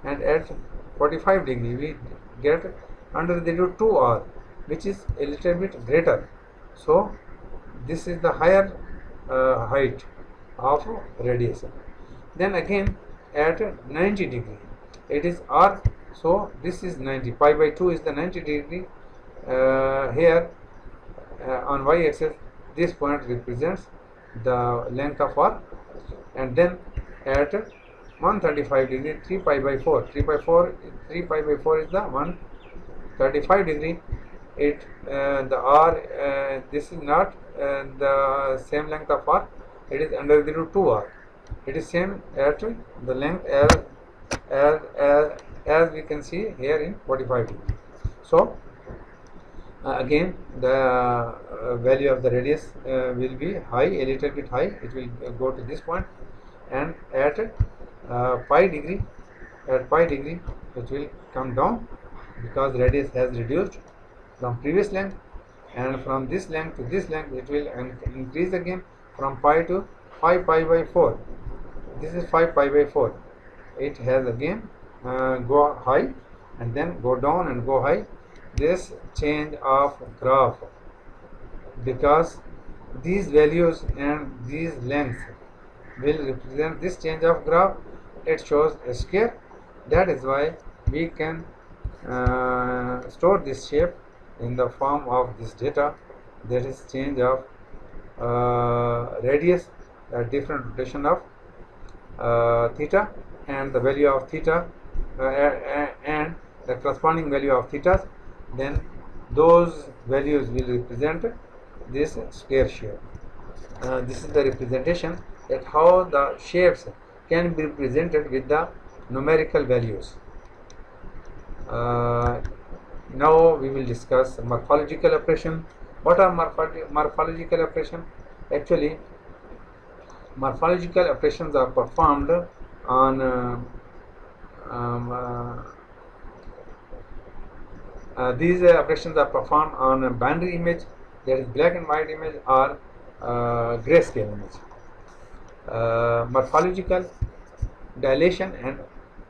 and at 45 degree we get under the root 2r, which is a little bit greater. So this is the higher height of radius. Then again at 90 degree it is r, so this is 90, pi by 2 is the 90 degree. Here on y-axis this point represents the length of r, and then at 135 degree 3 pi by 4, 3 pi by 4 is the 135 degree. It the r, this is not the same length of r, it is under the root 2r. It is same at the length as we can see here in 45 degree. So again the value of the radius will be high, a little bit high, it will go to this point, and at pi degree it will come down, because radius has reduced from previous length, and from this length to this length it will increase again from pi to 5 pi by 4. This is 5 pi by 4. It has again go high and then go down and go high. This change of graph, because these values and these lengths will represent this change of graph, it shows a square. That is why we can store this shape in the form of this data, that is change of radius at different rotation of theta, and the value of theta and the corresponding value of theta. Then those values will represent this square shape. This is the representation that how the shapes can be represented with the numerical values. Now we will discuss morphological operation. What are morphological operation? Actually, morphological operations are performed on these operations are performed on a binary image, that is black and white image, or grayscale image. Morphological dilation and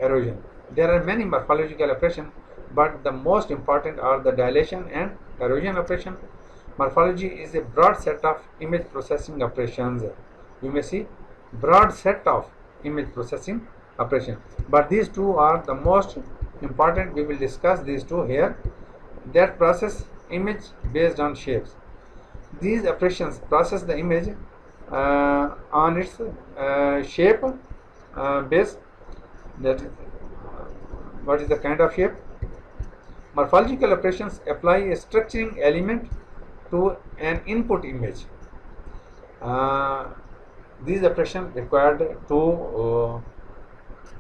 erosion. There are many morphological operations, but the most important are the dilation and erosion operation. Morphology is a broad set of image processing operations. You may see broad set of image processing operations, but these two are the most important, we will discuss these two here, that process image based on shapes. These operations process the image on its shape base. That is, what is the kind of shape? Morphological operations apply a structuring element to an input image. These operations required two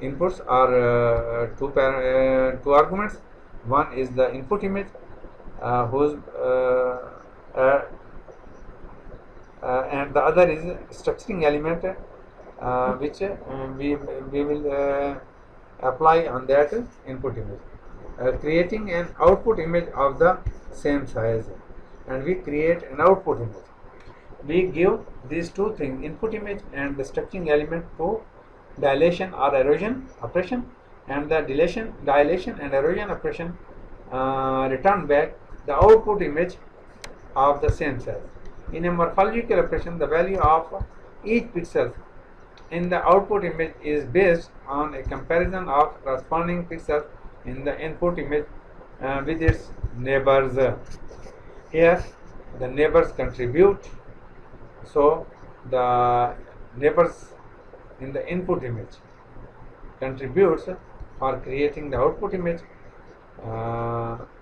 inputs or two arguments. One is the input image, whose and the other is structuring element, which we will apply on that input image, creating an output image of the same size, and we create an output image. We give these two things, input image and the structuring element, to dilation or erosion operation, and the dilation and erosion operation return back the output image of the same size. In a morphological operation, the value of each pixel in the output image is based on a comparison of corresponding pixels in the input image with its neighbors. Here the neighbors contribute, so the neighbors in the input image contributes for creating the output image.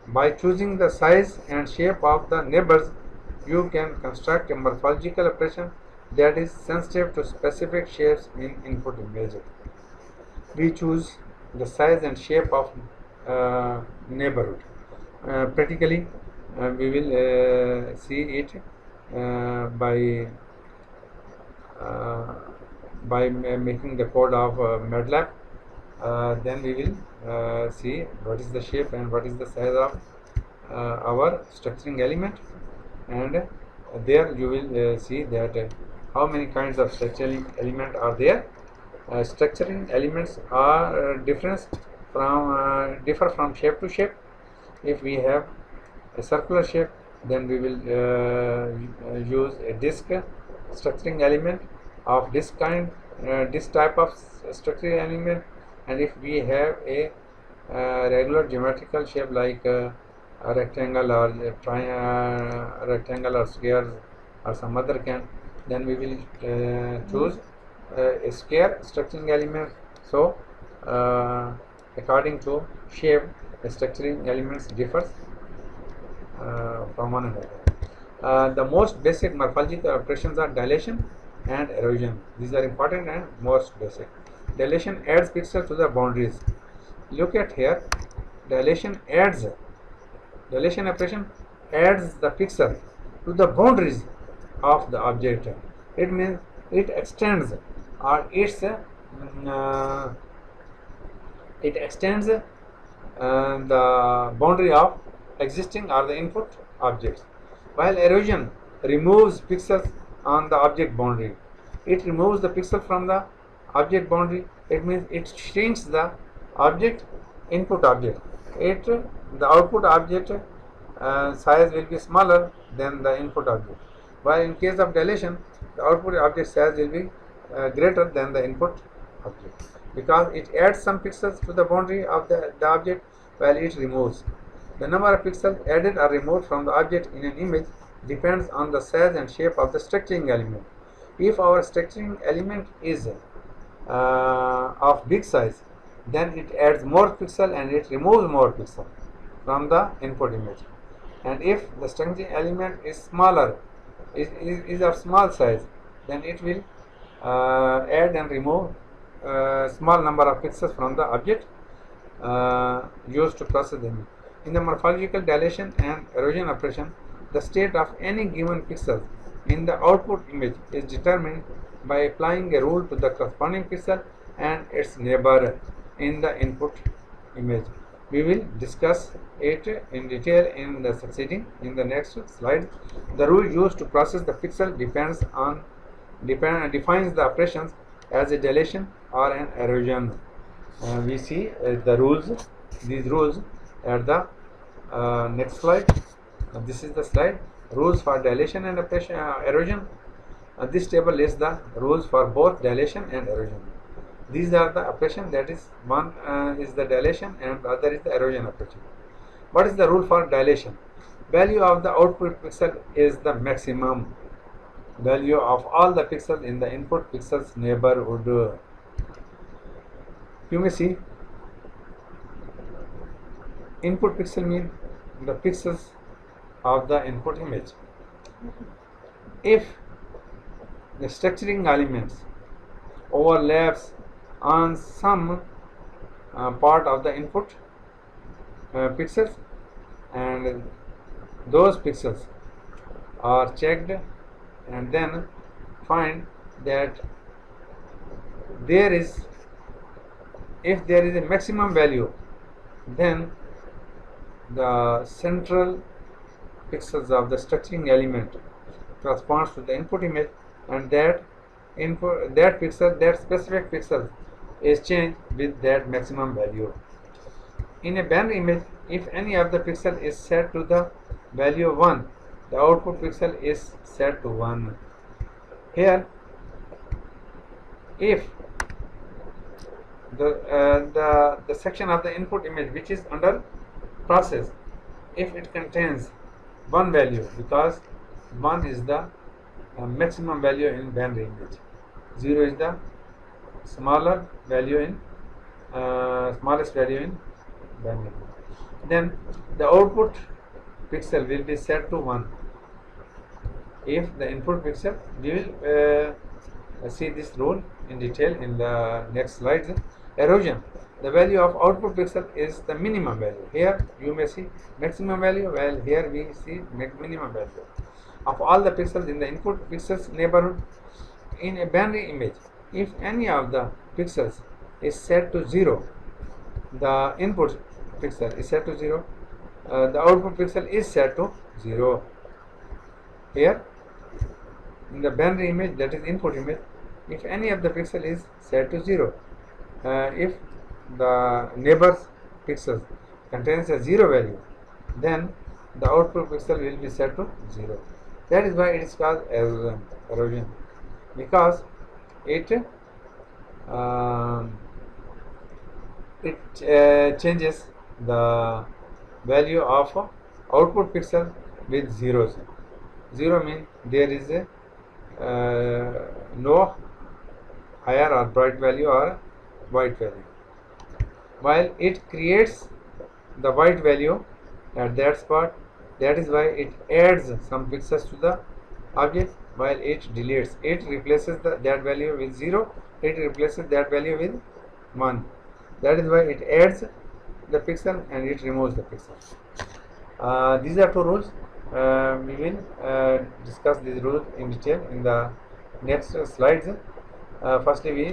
By choosing the size and shape of the neighbors, you can construct a morphological operation that is sensitive to specific shapes in input image. We choose the size and shape of neighborhood. Practically, we will see it by making the code of MATLAB. Then we will see what is the shape and what is the size of our structuring element, and there you will see that how many kinds of structuring element are there. Structuring elements are differ from shape to shape. If we have a circular shape, then we will use a disk structuring element of this kind, this type of structuring element. And if we have a regular geometrical shape like a rectangle or a rectangle or squares or some other kind, then we will choose a square structuring element. So according to shape, the structuring elements differs from one another. The most basic morphological operations are dilation and erosion. These are important and most basic. Dilation adds pixels to the boundaries. Look at here. Dilation operation adds the pixel to the boundaries of the object. It means it extends or it extends the boundary of existing or the input objects, while erosion removes pixels on the object boundary. It removes the pixel from the object boundary. It means it shrinks the object, input object. The output object size will be smaller than the input object, while in case of dilation, the output object size will be greater than the input object, because it adds some pixels to the boundary of the object while it removes. The number of pixels added or removed from the object in an image depends on the size and shape of the structuring element. If our structuring element is of big size, then it adds more pixel and it removes more pixel from the input image. And if the structuring element is smaller, is of small size, then it will add and remove small number of pixels from the object used to process the image. In the morphological dilation and erosion operation, the state of any given pixel in the output image is determined by applying a rule to the corresponding pixel and its neighbor in the input image. We will discuss it in detail in the next slide. The rule used to process the pixel defines the operations as a dilation or an erosion. We see these rules at the next slide. This is the slide, rules for dilation and erosion. This table lists the rules for both dilation and erosion. These are the operation, that is one is the dilation and the other is the erosion operation. What is the rule for dilation? Value of the output pixel is the maximum value of all the pixels in the input pixel's neighborhood. You may see input pixel means the pixels of the input image. If the structuring elements overlaps on some part of the input pixels, and those pixels are checked and then find that if there is a maximum value, then the central pixels of the structuring element corresponds to the input image, and that specific pixel is changed with that maximum value. In a binary image, if any of the pixel is set to the value of 1, the output pixel is set to 1. Here, if the section of the input image which is under process, if it contains one value, because 1 is the maximum value in binary image, 0 is the smaller value in smallest value in binary image, then the output pixel will be set to 1. If the input pixel, we will see this rule in detail in the next slides. Erosion, the value of output pixel is the minimum value. Here you may see maximum value, while here we see minimum value of all the pixels in the input pixels neighborhood. In a binary image, if any of the pixels is set to 0, the input pixel is set to 0, the output pixel is set to 0. Here in the binary image, that is input image, if any of the pixel is set to 0, if the neighbor's pixel contains a 0 value, then the output pixel will be set to 0. That is why it is called erosion, because it changes the value of output pixel with zeros. 0 means there is a no higher or bright value or white value, while it creates the white value at that spot. That is why it adds some pixels to the object, while it deletes, it replaces that value with 0, it replaces that value with 1. That is why it adds the pixel and it removes the pixel. These are two rules. We will discuss these rules in detail in the next slides. Firstly, we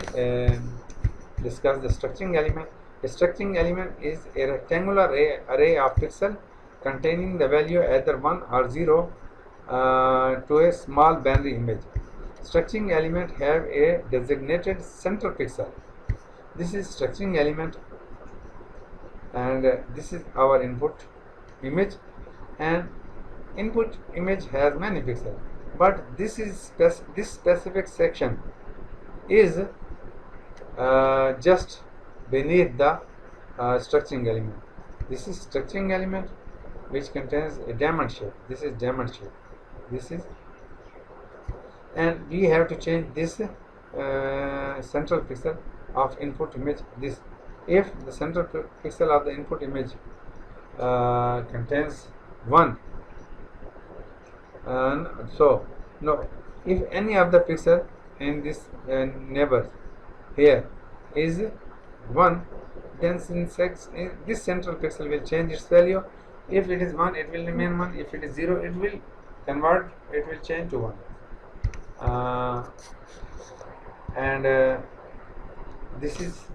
discuss the structuring element. A structuring element is a rectangular array of pixels containing the value either 1 or 0 to a small binary image. Structuring element have a designated center pixel. This is structuring element, and this is our input image, and input image has many pixels, but this specific section is just beneath the structuring element. This is structuring element which contains a diamond shape. This is diamond shape. This is, and we have to change this central pixel of input image. This, if the central pixel of the input image contains 1, and so no, if any of the pixel in this neighbor here is 1, then since this central pixel will change its value. If it is 1, it will remain 1. If it is 0, it will convert, it will change to 1. And this is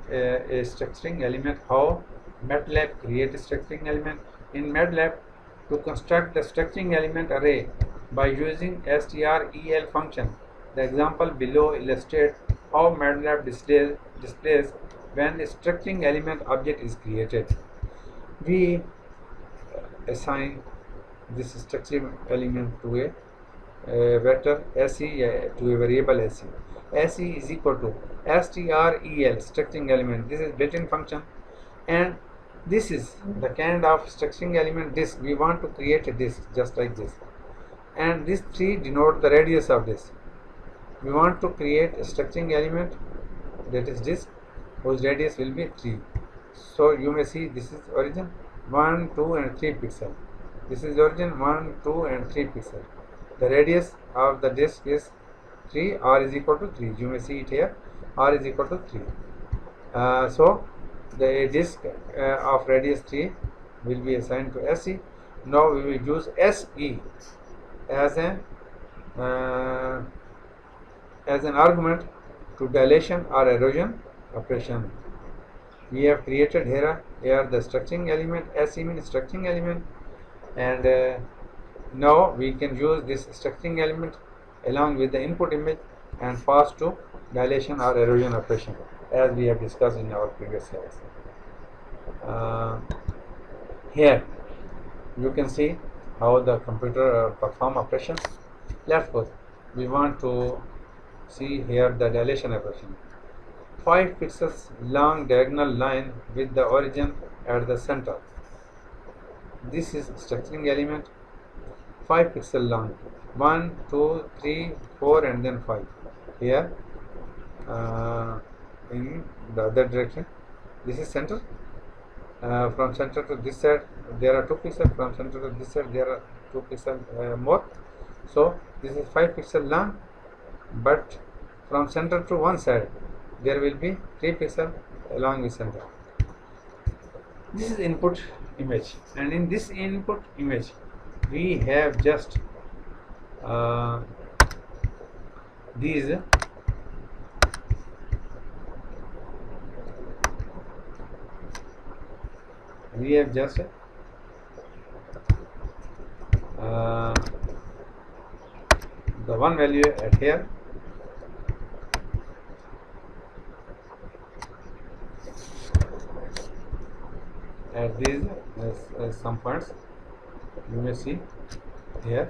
a structuring element. How MATLAB create a structuring element? In MATLAB, to construct the structuring element array by using strel function, the example below illustrates how MATLAB displays when a structuring element object is created. We assign this structuring element to a vector SE, to a variable SE. SE is equal to STREL, structuring element. This is built-in function, and this is the kind of structuring element disk. We want to create a disk just like this, and this 3 denote the radius of disk. We want to create a structuring element, that is disk, whose radius will be 3. So you may see this is origin 1, 2 and 3 pixel. This is origin 1, 2 and 3 pixel. The radius of the disk is 3. R is equal to 3. You may see it here. R is equal to 3. So the disk of radius 3 will be assigned to SE. Now we will use SE as an argument to dilation or erosion operation. We have created here the structuring element. SE means structuring element, and now we can use this structuring element along with the input image and pass to dilation or erosion operation, as we have discussed in our previous slides. Here you can see how the computer perform operations. Let's suppose we want to see here the dilation operation. 5 pixels long diagonal line with the origin at the center. This is structuring element, 5 pixel long, 1, 2, 3, 4 and then 5. Here in the other direction, this is center. From center to this side there are 2 pixels, from center to this side there are 2 pixels more. So this is 5 pixel long, but from center to one side there will be 3 pixels along with center. This is input image, and in this input image we have just these the one value at here, at these some points. You may see here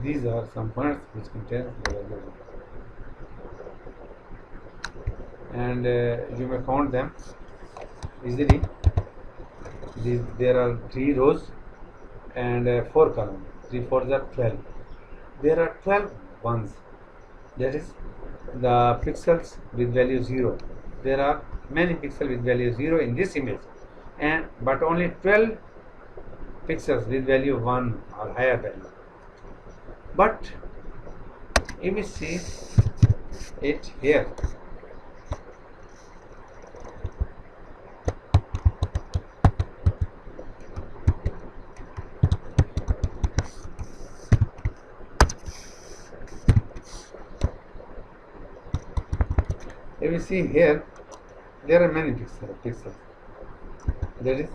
these are some points which contain the value, and you may count them easily. There are 3 rows and 4 columns. 3 4s are 12. There are 12 ones, that is the pixels with value 0. There are many pixels with value 0 in this image, and but only 12 pixels with value 1 or higher value. But if we see it here, there are many pixels. That is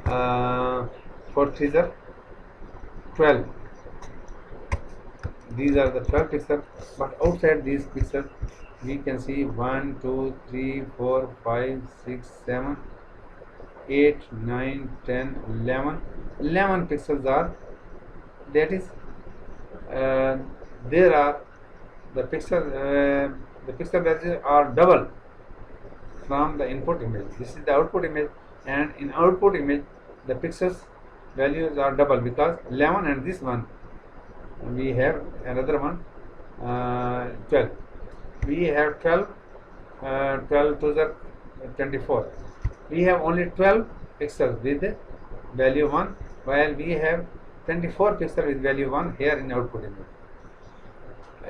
4 3s are 12. These are the 12 pixels, but outside these pixels we can see 1 2 3 4 5 6 7 8 9 10 11 pixels are, that is there are the pixel values are double from the input image. This is the output image, and in output image the pixels values are double, because 11 and this one we have another one 12. We have 12 to the 24. We have only 12 pixels with value 1, while we have 24 pixels with value 1 here in output image.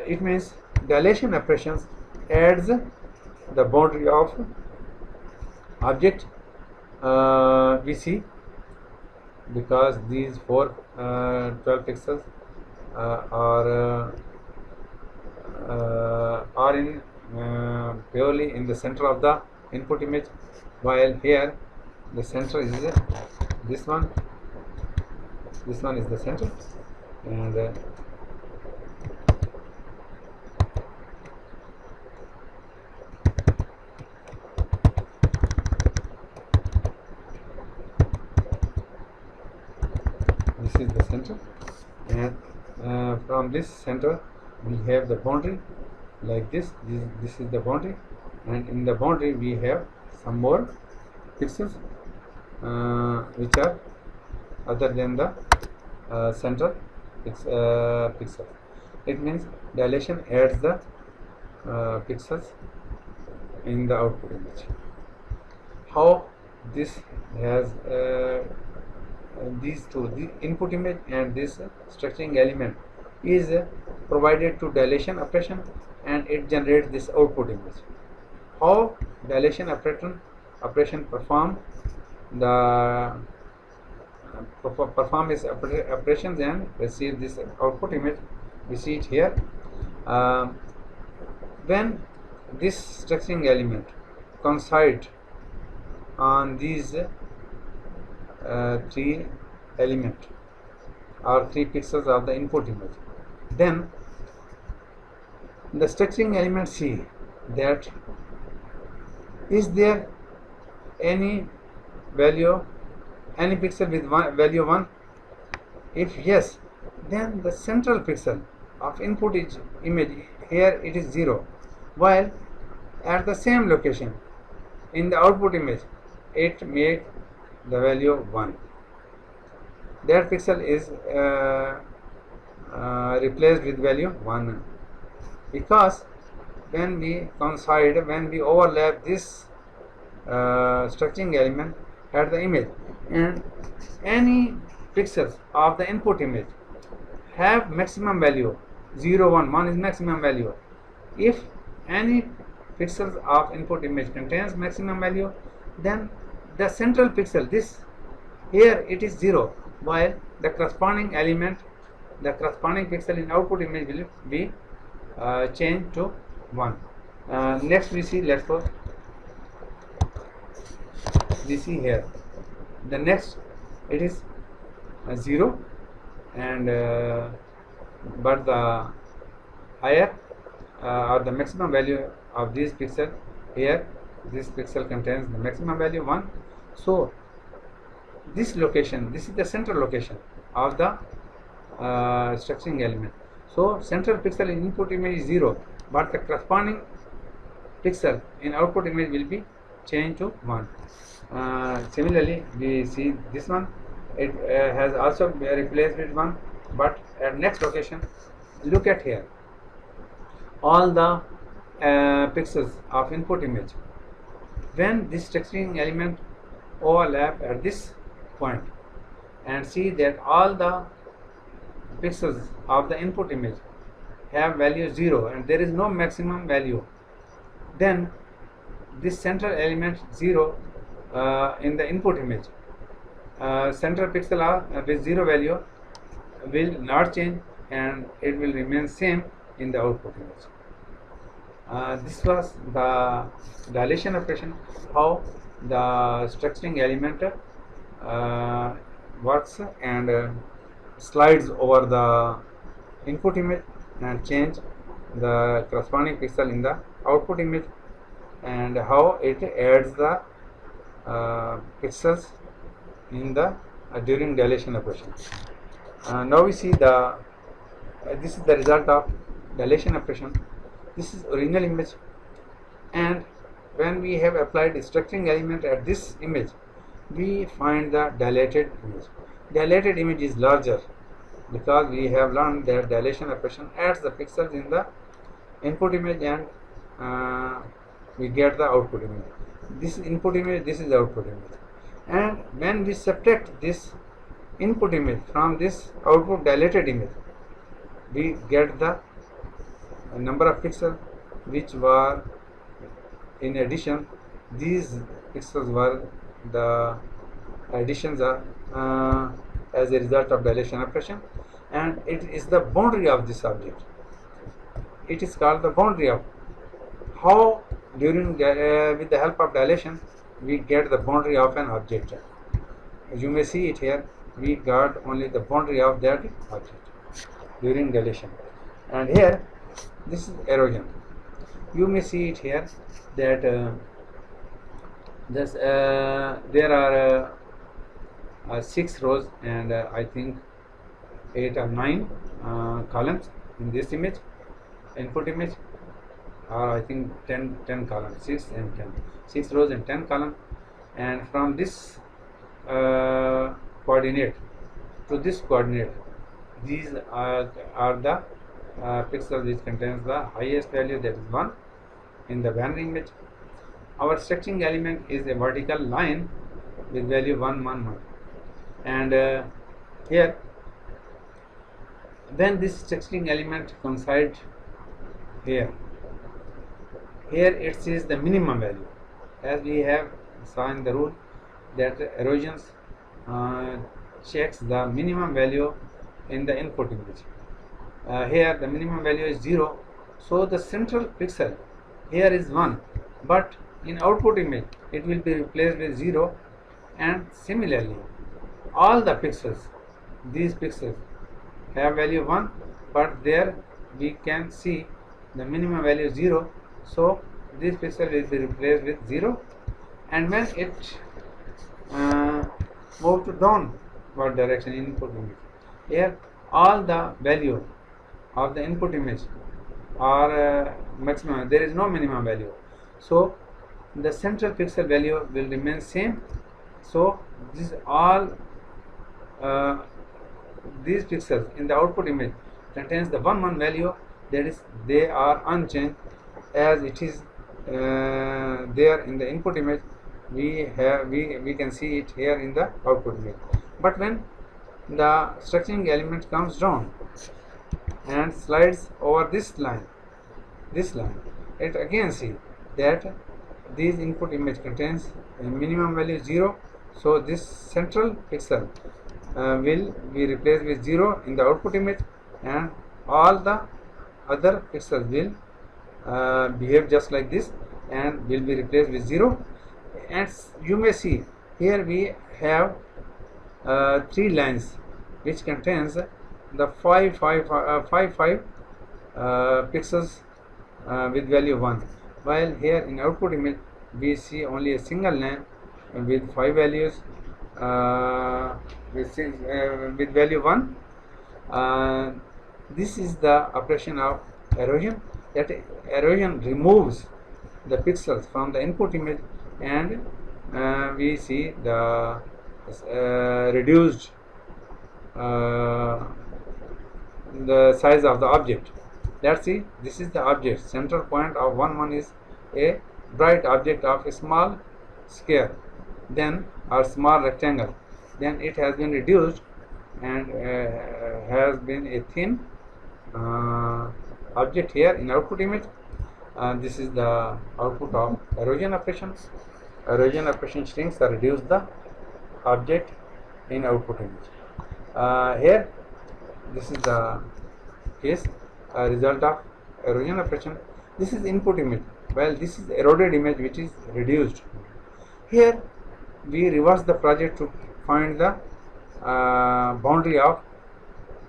It means dilation operations adds the boundary of object we see, because these 12 pixels are in purely in the center of the input image, while here the center is this one. This one is the center, and this is the center, and from this center we have the boundary like this is the boundary, and in the boundary we have some more pixels which are other than the central pixel. It means dilation adds the pixels in the output image. How this has these two, the input image and this structuring element is provided to dilation operation, and it generates this output image. How dilation operation perform the perform its operations and receive this output image. We see it here. When this structuring element coincide on these three element or three pixels of the input image, then the structuring element see that is there any value, any pixel with value 1. If yes, then the central pixel of input image here it is 0, while at the same location in the output image it made the value 1. That pixel is replaced with value 1, because when we coincide, when we overlap this structuring element at the image, and any pixels of the input image have maximum value 0, 1, 1 is maximum value. If any pixels of input image contains maximum value, then the central pixel, this here it is 0, while the corresponding element, the corresponding pixel in output image will be changed to 1. Next we see, let's go, we see here the next it is 0, and but the higher or the maximum value of this pixel here, this pixel contains the maximum value 1. So this location, this is the central location of the structuring element. So central pixel in input image is 0, but the corresponding pixel in output image will be changed to 1. Similarly, we see this one, it has also been replaced with 1, but at next location, look at here, all the pixels of input image, when this structuring element overlap at this point, and see that all the pixels of the input image have value 0 and there is no maximum value, then this central element 0 in the input image, central pixel with 0 value will not change and it will remain same in the output image. This was the dilation operation, how the structuring element works and slides over the input image and change the corresponding pixel in the output image, and how it adds the pixels in the during dilation operation. Now we see the this is the result of dilation operation. This is original image, and when we have applied the structuring element at this image, we find the dilated image. Dilated image is larger because we have learned that dilation operation adds the pixels in the input image and we get the output image. This is input image, this is the output image, and when we subtract this input image from this output dilated image, we get the number of pixels which were in addition. These pixels were the additions are as a result of dilation operation, and it is the boundary of this object. It is called the boundary of how during with the help of dilation we get the boundary of an object. You may see it here, we got only the boundary of that object during dilation, and here this is erosion. You may see it here that there are 6 rows and I think 8 or 9 columns in this image, input image, or I think 10 columns, 6 and 10, 6 rows and 10 columns. And from this coordinate to this coordinate, these are the pixels which contains the highest value, that is 1 in the binary image. Our structuring element is a vertical line with value 1 1 1, and here when this structuring element coincides here it is the minimum value, as we have saw in the rule that erosions checks the minimum value in the input image. Here the minimum value is 0, so the central pixel here is 1, but in output image it will be replaced with 0. And similarly all the pixels, these pixels have value 1, but there we can see the minimum value is 0, so this pixel will be replaced with 0. And when it move to downward direction in input image, here all the value of the input image are maximum, there is no minimum value, so the central pixel value will remain same. So this all these pixels in the output image contains the 1 1 value, that is they are unchanged as it is there in the input image. We can see it here in the output image. But when the structuring element comes down and slides over this line, it again see that this input image contains a minimum value 0, so this central pixel will be replaced with 0 in the output image, and all the other pixels will behave just like this and will be replaced with 0. And you may see here we have 3 lines which contains the 5 pixels with value 1, while here in output image we see only a single line with 5 values with value 1. This is the operation of erosion, that erosion removes the pixels from the input image, and we see the reduced the size of the object. Let's see, this is the object. Central point of 1 1 is a bright object of a small square, then or small rectangle, then it has been reduced and has been a thin object here in output image. This is the output of erosion operation. Erosion operation shrinks or reduce the object in output image. Here this is the case result of erosion operation. This is input image, while this is eroded image which is reduced. Here we reverse the project to find the boundary of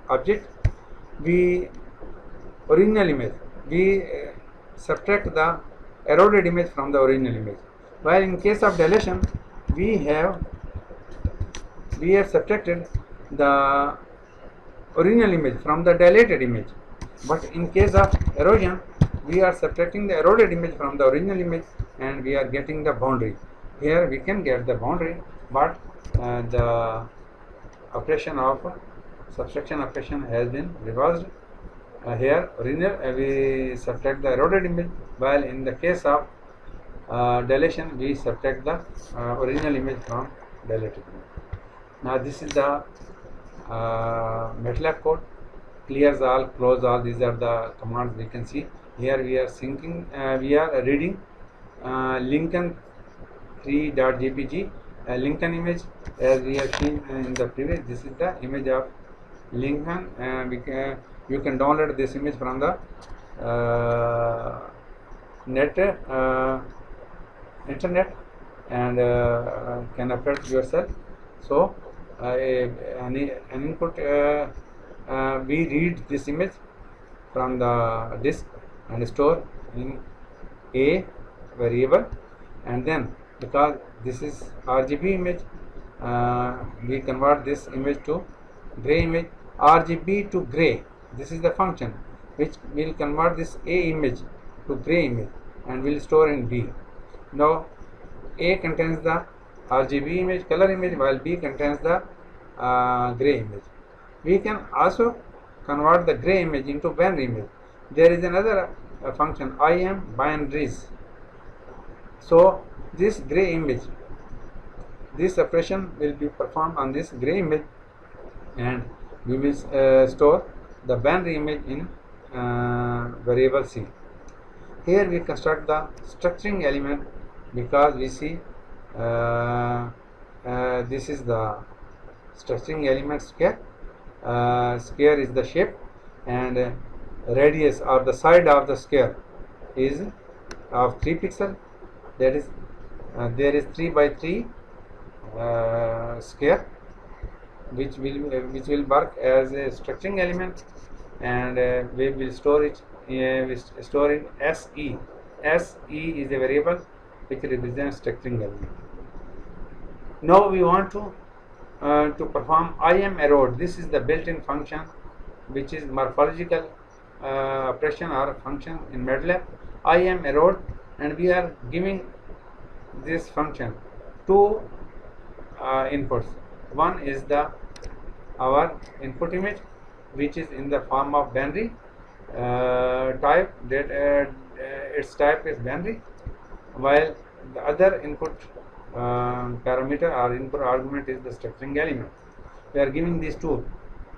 object. We original image, we subtract the eroded image from the original image, while in case of dilation we have subtracted the original image from the dilated image. But in case of erosion we are subtracting the eroded image from the original image and we are getting the boundary. Here we can get the boundary, but the operation of subtraction operation has been reversed. Here original we subtract the eroded image, while in the case of dilation we subtract the original image from dilated image. Now this is the MATLAB code. Clears all, close all, these are the commands we can see. Here we are syncing, we are reading Lincoln 3.jpg Lincoln image, as we have seen in the previous. This is the image of Lincoln. You can download this image from the internet and can upload yourself. So an input, we read this image from the disk and store in a variable, and then because this is RGB image, we convert this image to gray image. RGB to gray This is the function which will convert this A image to gray image and will store in B. Now A contains the RGB image, color image, while B contains the gray image. We can also convert the gray image into binary image. There is another function IM binaries. So this gray image, this operation will be performed on this gray image, and we will store the binary image in variable C. Here we construct the structuring element because we see this is the structuring element square. Square is the shape, and radius or the side of the square is of 3 pixel. That is, there is 3 by 3 square which will work as a structuring element, and we will store it. We store in SE. SE is a variable which represents structuring element. Now we want to perform IM erode. This is the built-in function which is morphological operation or function in MATLAB. IM erode, and we are giving this function two inputs. One is our input image, which is in the form of binary type, that its type is binary, while the other input parameter or input argument is the structuring element. We are giving these two,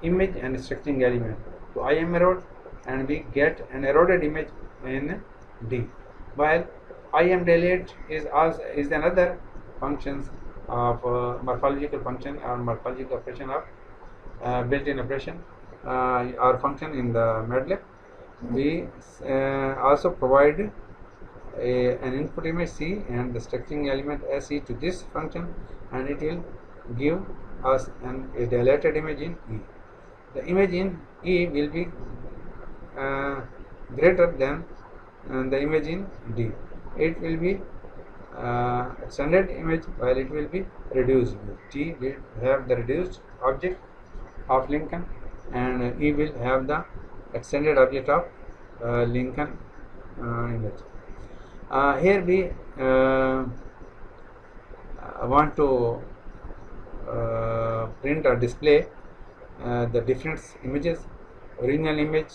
image and structuring element, to IM erode, and we get an eroded image in D, while IM delete is another functions of morphological function or morphological operation of built-in operation or function in the MATLAB. We also provide an input image C and the structuring element SE to this function, and it will give us a dilated image in E. The image in E will be greater than the image in D. It will be extended image, while it will be reduced image. T will have the reduced object of Lincoln, and E will have the extended object of Lincoln image. Here we want to print or display the different images: original image,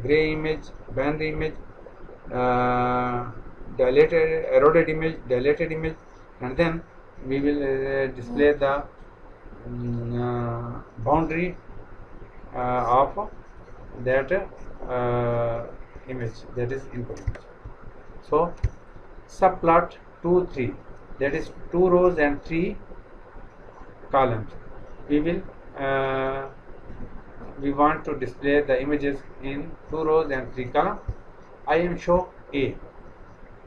gray image, binary image, dilated, eroded image, dilated image, and then we will display the boundary of that image, that is input image. So subplot 2, 3, that is 2 rows and 3 columns. We want to display the images in 2 rows and 3 columns. IM show A.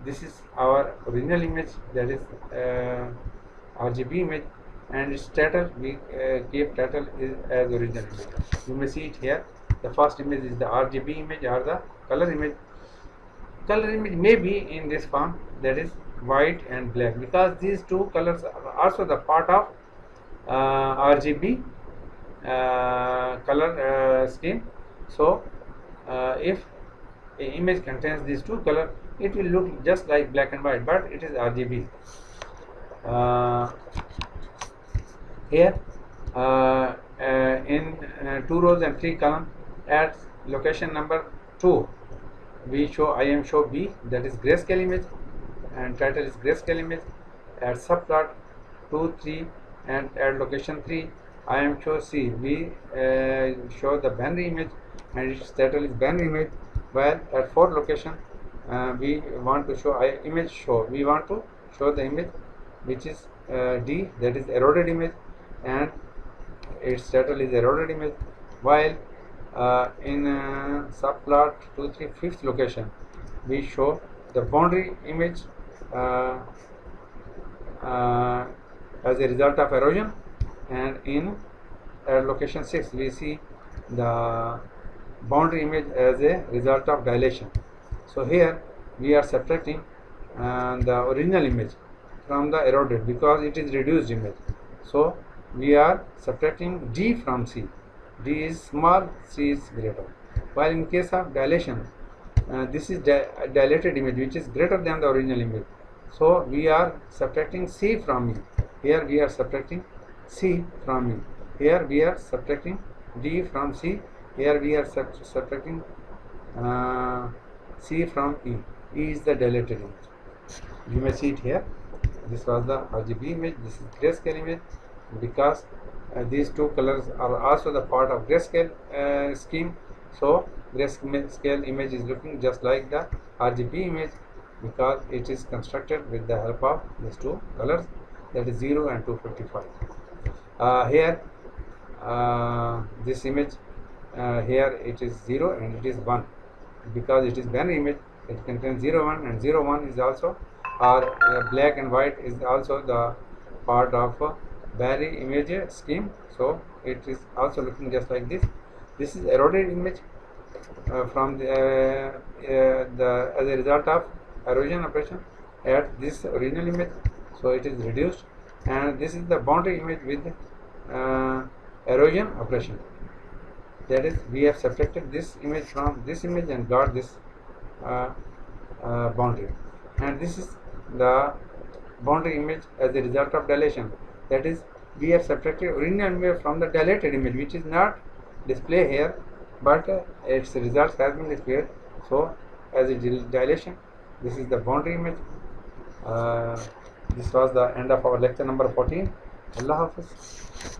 This is our original image, that is RGB image, and its title we keep title is as original image. You may see it here. The first image is the RGB image or the color image. Color image may be in this form, that is white and black, because these two colors are also the part of RGB color scheme. So if an image contains these two colors, it will look just like black and white, but it is RGB. Here in 2 rows and 3 columns, at location number 2 we show IM show B, that is grayscale image, and title is grayscale image. At subplot 2, 3, and at location 3 IM show C, we show the binary image, and its title is binary image. While at 4th location we want to show image show, we want to show the image which is D, that is eroded image, and its title is eroded image. While in subplot 2, 3, 5th location we show the boundary image as a result of erosion, and in location 6 we see the boundary image as a result of dilation. So here we are subtracting the original image from the eroded because it is reduced image. So we are subtracting D from C. D is small, C is greater. while in case of dilation, this is dilated image which is greater than the original image. So we are subtracting C from E. Here we are subtracting C from E. Here we are subtracting D from C. Here we are subtracting C from E. E is the dilated image. You may see it here. This was the RGB image. This is grayscale image. Because these two colors are also the part of grayscale scheme, so grayscale image is looking just like the RGB image because it is constructed with the help of these two colors, that is 0 and 255. Here this image here it is 0 and it is 1 because it is binary image. It contains 0 1 and 0 1 is also, or black and white is also the part of binary image scheme, so it is also looking just like this. This is eroded image from the as a result of erosion operation at this original image, so it is reduced, and this is the boundary image with erosion operation, that is we have subtracted this image from this image and got this boundary, and this is the boundary image as a result of dilation, that is we have subtracted original image from the dilated image which is not displayed here, but its results has been displayed. So as a dilation, this is the boundary image. This was the end of our lecture number 14. Allah Hafiz.